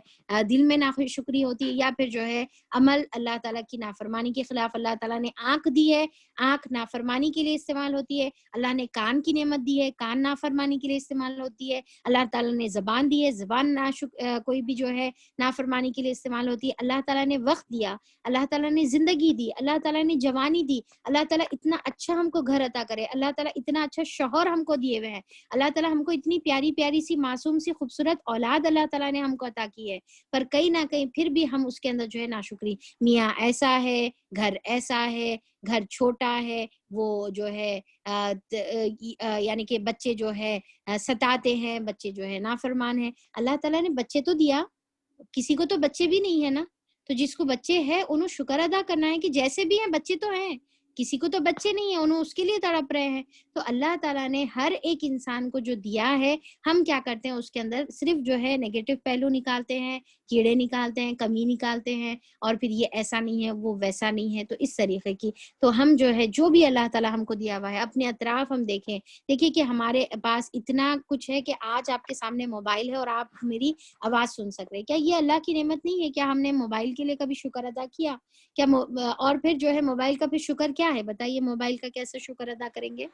دل میں ناشکری ہوتی ہے, یا پھر جو ہے عمل اللہ تعالیٰ کی نافرمانی کے خلاف. اللہ تعالیٰ نے آنکھ دی ہے, آنکھ نافرمانی کے لیے استعمال ہوتی ہے. اللہ نے کان کی نعمت دی ہے, کان نافرمانی کے لیے استعمال ہوتی ہے. اللہ تعالیٰ نے زبان دی ہے, زبان کوئی بھی جو ہے نافرمانی کے لیے استعمال ہوتی ہے. اللہ تعالیٰ نے وقت دیا, اللہ تعالیٰ نے زندگی دی, اللہ تعالیٰ نے جوانی دی, اللہ تعالیٰ اتنا اچھا ہم کو گھر عطا کرے, اللہ تعالیٰ اتنا اچھا شوہر ہم کو دیے ہوئے ہیں, اللہ تعالیٰ ہم کو اتنی پیاری پیاری سی معصوم سی خوبصورت اولاد اللہ تعالیٰ نے ہم کو عطا کی ہے. پر کہیں نہ کہیں پھر بھی ہم اس کے اندر جو ہے ناشکری, میاں ایسا ہے, گھر ایسا ہے, گھر چھوٹا ہے, وہ جو ہے یعنی کہ بچے جو ہے ستاتے ہیں, بچے جو ہے نافرمان ہیں. اللہ تعالیٰ نے بچے تو دیا, کسی کو تو بچے بھی نہیں ہے نا, تو جس کو بچے ہیں انہوں شکر ادا کرنا ہے کہ جیسے بھی ہیں بچے تو ہیں. کسی کو تو بچے نہیں ہیں, انہوں اس کے لیے تڑپ رہے ہیں. تو اللہ تعالیٰ نے ہر ایک انسان کو جو دیا ہے, ہم کیا کرتے ہیں اس کے اندر صرف جو ہے نیگیٹو پہلو نکالتے ہیں, کیڑے نکالتے ہیں, کمی نکالتے ہیں, اور پھر یہ ایسا نہیں ہے, وہ ویسا نہیں ہے. تو اس طریقے کی تو ہم جو ہے جو بھی اللہ تعالیٰ ہم کو دیا ہوا ہے, اپنے اطراف ہم دیکھیں کہ ہمارے پاس اتنا کچھ ہے کہ آج آپ کے سامنے موبائل ہے اور آپ میری آواز سن سک رہے. کیا یہ اللہ کی نعمت نہیں ہے؟ کیا ہم نے موبائل کے لیے کبھی شکر ادا کیا؟ کیا اور پھر جو ہے موبائل کا پھر شکر کیا ہے بتائیے, موبائل کا کیسے شکر ادا کریں گے؟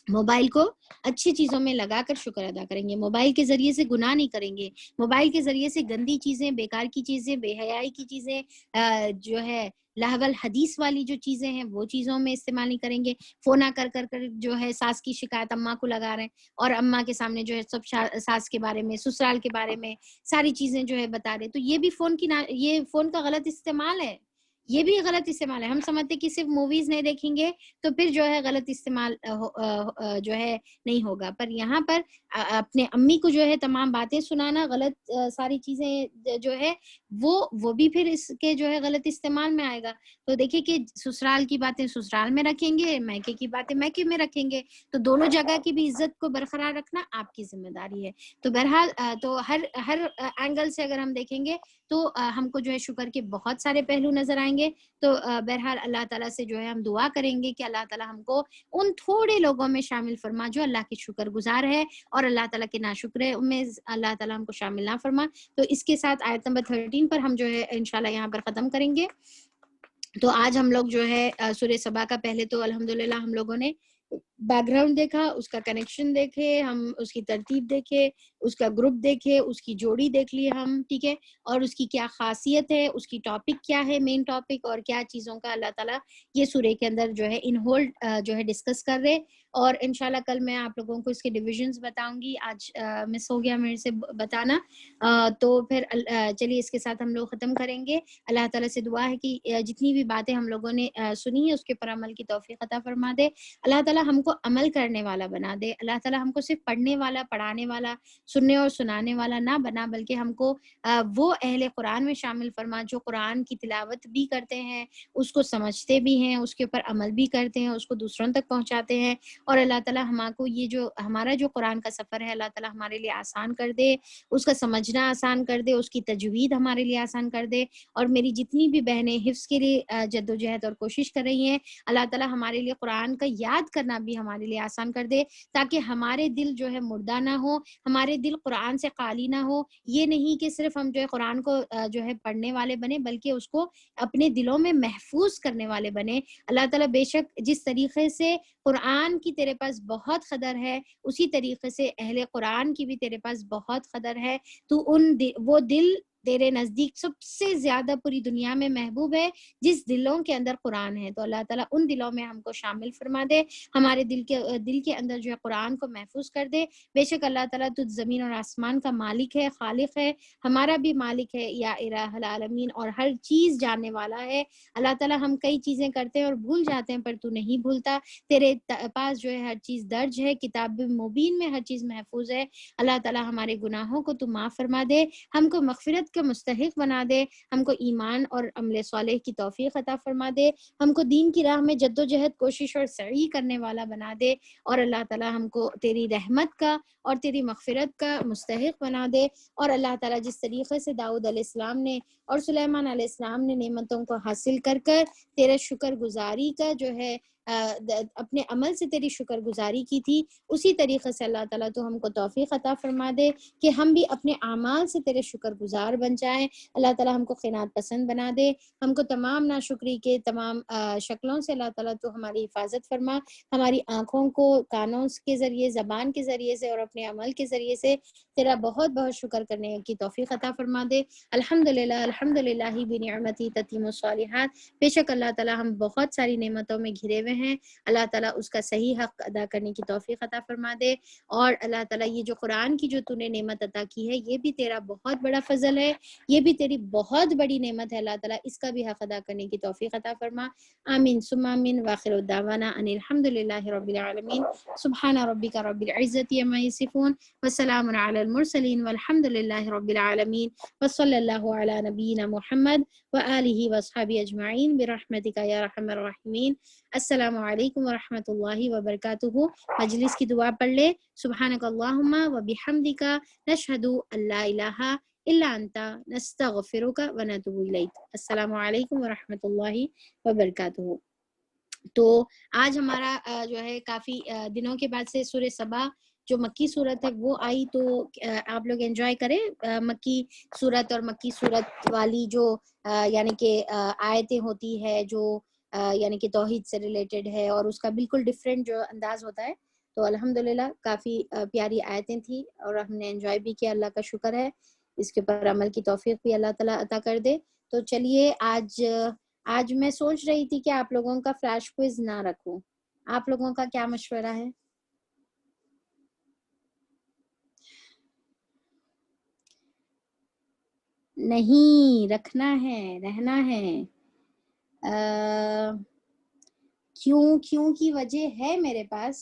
موبائل کو اچھی چیزوں میں لگا کر شکر ادا کریں گے, موبائل کے ذریعے سے گناہ نہیں کریں گے, موبائل کے ذریعے سے گندی چیزیں, بیکار کی چیزیں, بے حیائی کی چیزیں, جو ہے لہو الحدیث والی جو چیزیں ہیں وہ چیزوں میں استعمال نہیں کریں گے. فون کر جو ہے ساس کی شکایت اماں کو لگا رہے ہیں, اور اماں کے سامنے جو ہے سب ساس کے بارے میں, سسرال کے بارے میں ساری چیزیں جو ہے بتا رہے. تو یہ بھی یہ فون کا غلط استعمال ہے, یہ بھی غلط استعمال ہے. ہم سمجھتے کہ صرف موویز نہیں دیکھیں گے تو پھر جو ہے غلط استعمال جو ہے نہیں ہوگا, پر یہاں پر اپنے امی کو جو ہے تمام باتیں سنانا, غلط ساری چیزیں جو ہے وہ بھی پھر اس کے جو ہے غلط استعمال میں آئے گا. تو دیکھیں کہ سسرال کی باتیں سسرال میں رکھیں گے, میکے کی باتیں میکے میں رکھیں گے, تو دونوں جگہ کی بھی عزت کو برقرار رکھنا آپ کی ذمہ داری ہے. تو بہرحال تو ہر اینگل سے اگر ہم دیکھیں گے تو ہم کو جو ہے شکر کے بہت سارے پہلو نظر آئیں گے. تو بہرحال اللہ تعالیٰ سے جو ہے ہم دعا کریں گے کہ اللہ تعالیٰ ہم کو ان تھوڑے لوگوں میں شامل فرما جو اللہ کے شکر گزار ہے, اور اللہ تعالیٰ کے ناشکر میں اللہ تعالیٰ ہم کو شامل نہ فرما. تو اس کے ساتھ آیت نمبر 13 پر ہم جو ہے انشاءاللہ یہاں پر ختم کریں گے. تو آج ہم لوگ جو ہے سورہ سبا کا پہلے تو الحمدللہ ہم لوگوں نے بیک گراؤنڈ دیکھا, اس کا کنیکشن دیکھے, ہم اس کی ترتیب دیکھے, اس کا گروپ دیکھے, اس کی جوڑی دیکھ لی ہم, ٹھیک ہے, اور اس کی کیا خاصیت ہے, اس کی ٹاپک کیا ہے, مین ٹاپک, اور کیا چیزوں کا اللہ تعالیٰ یہ سورہ کے اندر جو ہے ان ہولڈ جو ہے ڈسکس کر رہے. اور انشاءاللہ کل میں آپ لوگوں کو اس کے ڈویژنز بتاؤں گی, آج مس ہو گیا میرے سے بتانا. تو پھر چلیے اس کے ساتھ ہم لوگ ختم کریں گے. اللہ تعالیٰ سے دعا ہے کہ جتنی بھی باتیں ہم لوگوں نے سنی ہے اس کے پر عمل کی توفیق عطا فرما دے. اللہ تعالیٰ ہم کو عمل کرنے والا بنا دے. اللہ تعالیٰ ہم کو صرف پڑھنے والا، پڑھانے والا، سننے اور سنانے والا نہ بنا، بلکہ ہم کو وہ اہل قرآن میں شامل فرما جو قرآن کی تلاوت بھی کرتے ہیں، اس کو سمجھتے بھی ہیں، اس کے اوپر عمل بھی کرتے ہیں، اس کو دوسروں تک پہنچاتے ہیں. اور اللہ تعالیٰ کو یہ جو ہمارا جو قرآن کا سفر ہے، اللہ تعالیٰ ہمارے لیے آسان کر دے، اس کا سمجھنا آسان کر دے، اس کی تجوید ہمارے لیے آسان کر دے. اور میری جتنی بھی بہنیں حفظ کے لیے جد و جہد اور کوشش کر رہی ہیں، اللہ تعالیٰ ہمارے لیے قرآن کا یاد کرنا بھی ہمارے لیے آسان کر دے، تاکہ ہمارے دل جو ہے مردہ نہ ہو، ہمارے دل قرآن سے خالی نہ ہو. یہ نہیں کہ صرف ہم جو ہے قرآن کو جو ہے پڑھنے والے بنے، بلکہ اس کو اپنے دلوں میں محفوظ کرنے والے بنے. اللہ تعالیٰ بے شک جس طریقے سے قرآن کی تیرے پاس بہت قدر ہے، اسی طریقے سے اہل قرآن کی بھی تیرے پاس بہت قدر ہے. تو وہ دل تیرے نزدیک سب سے زیادہ پوری دنیا میں محبوب ہے جس دلوں کے اندر قرآن ہے. تو اللہ تعالیٰ ان دلوں میں ہم کو شامل فرما دے، ہمارے دل کے اندر جو ہے قرآن کو محفوظ کر دے. بے شک اللہ تعالیٰ تو زمین اور آسمان کا مالک ہے، خالق ہے، ہمارا بھی مالک ہے یا الہ العالمین، اور ہر چیز جاننے والا ہے. اللہ تعالیٰ ہم کئی چیزیں کرتے ہیں اور بھول جاتے ہیں، پر تو نہیں بھولتا. تیرے پاس جو ہے ہر چیز درج ہے، کتاب مبین میں ہر چیز محفوظ ہے. اللہ تعالیٰ ہمارے گناہوں کو تو معاف فرما دے، ہم کو مغفرت کے مستحق بنا دے، ہم کو ایمان اور عمل صالح کی توفیق عطا فرما دے، ہم کو دین کی راہ میں جد و جہد، کوشش اور سعی کرنے والا بنا دے. اور اللہ تعالیٰ ہم کو تیری رحمت کا اور تیری مغفرت کا مستحق بنا دے. اور اللہ تعالیٰ جس طریقے سے داؤد علیہ السلام نے اور سلیمان علیہ السلام نے نعمتوں کو حاصل کر تیرے شکر گزاری کا جو ہے اپنے عمل سے تیری شکر گزاری کی تھی، اسی طریقے سے اللہ تعالیٰ تو ہم کو توفیق عطا فرما دے کہ ہم بھی اپنے اعمال سے تیرے شکر گزار بن جائیں. اللہ تعالیٰ ہم کو قناعت پسند بنا دے، ہم کو تمام ناشکری کے تمام شکلوں سے اللہ تعالیٰ تو ہماری حفاظت فرما، ہماری آنکھوں کو کانوں کے ذریعے، زبان کے ذریعے سے اور اپنے عمل کے ذریعے سے تیرا بہت بہت شکر کرنے کی توفیق عطا فرما دے. الحمدللہ بنعمتی تتم الصالحات. بے شک اللہ تعالیٰ ہم بہت ساری نعمتوں میں گھرے ہوئے ہیں، اللہ تعالیٰ اس کا صحیح حق ادا کرنے کی توفیق عطا فرما دے. اور اللہ تعالیٰ یہ جو قرآن کی جو تو نے نعمت عطا کی ہے، یہ بھی تیرا بہت بڑا فضل ہے، یہ بھی تیری بہت بڑی نعمت ہے. اللہ تعالیٰ اس کا بھی حق ادا کرنے کی توفیق عطا فرما. آمین ثم آمین. وآخر دعوانا ان الحمدللہ رب العالمین. سبحان ربک رب العزة عما یصفون وسلام علی المرسلین والحمد للہ رب العالمین. وصلی اللہ علی نبینا محمد وآلہ واصحابہ اجمعین برحمتک یا ارحم الراحمین. السلام علیکم ورحمۃ اللہ وبرکاتہ. مجلس کی دعا پڑھ لے. سبحانک اللہم وبحمدک نشہد ان لا الہ الا انت نستغفرک ونتوب الیک. السلام علیکم ورحمۃ اللہ وبرکاتہ. تو آج ہمارا جو ہے کافی دنوں کے بعد سے سورہ سبا جو مکی صورت ہے وہ آئی، تو آپ لوگ انجوائے کریں مکی صورت اور مکی صورت والی جو یعنی کہ آیتیں ہوتی ہے جو یعنی کہ توحید سے ریلیٹڈ ہے، اور اس کا بالکل ڈفرینٹ جو انداز ہوتا ہے. تو الحمدللہ کافی پیاری آیتیں تھیں اور ہم نے انجوائے بھی کیا. اللہ کا شکر ہے، اس کے اوپر عمل کی توفیق بھی اللہ تعالیٰ عطا کر دے. تو چلیے آج میں سوچ رہی تھی کہ آپ لوگوں کا فلیش کوئز نہ رکھوں. آپ لوگوں کا کیا مشورہ ہے؟ نہیں رکھنا ہے، رہنا ہے. کیوں کی وجہ ہے میرے پاس،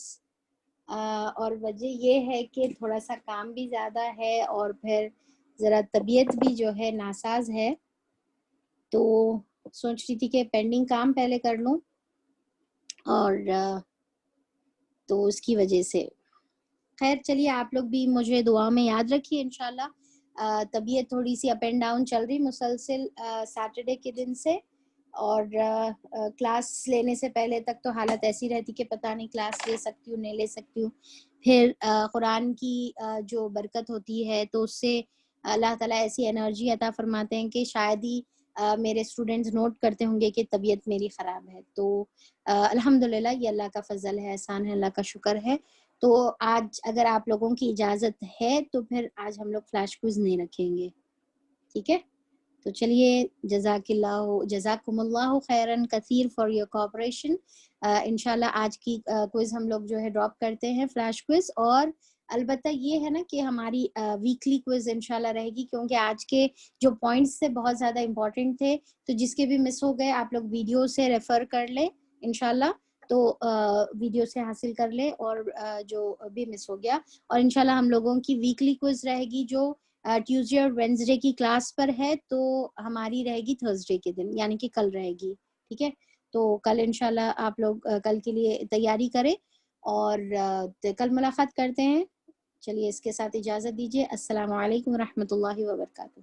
اور وجہ یہ ہے کہ تھوڑا سا کام بھی زیادہ ہے اور پھر ذرا طبیعت بھی جو ہے ناساز ہے، تو سوچ رہی تھی کہ پینڈنگ کام پہلے کر لوں، اور تو اس کی وجہ سے خیر چلیے آپ لوگ بھی مجھے دعا میں یاد رکھیے انشاءاللہ. طبیعت تھوڑی سی اپ اینڈ ڈاؤن چل رہی مسلسل سیٹرڈے کے دن سے، اور کلاس لینے سے پہلے تک تو حالت ایسی رہتی کہ پتہ نہیں کلاس لے سکتی ہوں نہیں لے سکتی ہوں. پھر قرآن کی جو برکت ہوتی ہے تو اس سے اللہ تعالیٰ ایسی انرجی عطا فرماتے ہیں کہ شاید ہی میرے اسٹوڈنٹس نوٹ کرتے ہوں گے کہ طبیعت میری خراب ہے. تو الحمدللہ یہ اللہ کا فضل ہے، احسان ہے، اللہ کا شکر ہے. تو آج اگر آپ لوگوں کی اجازت ہے تو پھر آج ہم لوگ فلیش کوئز نہیں رکھیں گے، ٹھیک ہے؟ تو چلیے جزاکم اللہ خیرن کثیر فار یور کوآپریشن. انشاءاللہ آج کی کوئز ہم لوگ جو ہے ڈراپ کرتے ہیں فلیش کوئز. اور البتہ یہ ہے نا کہ ہماری ویکلی کوئز انشاءاللہ رہے گی، کیونکہ آج کے جو پوائنٹس تھے بہت زیادہ امپورٹنٹ تھے، تو جس کے بھی مس ہو گئے آپ لوگ ویڈیو سے ریفر کر لیں انشاءاللہ. تو ویڈیو سے حاصل کر لیں، اور جو بھی مس ہو گیا. اور انشاءاللہ ہم لوگوں کی ویکلی کوئز رہے گی جو ٹیوزڈے اور وینسڈے کی کلاس پر ہے، تو ہماری رہے گی تھرسڈے کے دن، یعنی کہ کل رہے گی. ٹھیک ہے، تو کل انشاءاللہ آپ لوگ کل کے لیے تیاری کریں، اور کل ملاقات کرتے ہیں. چلیے اس کے ساتھ اجازت دیجیے. السلام علیکم ورحمۃ اللہ وبرکاتہ.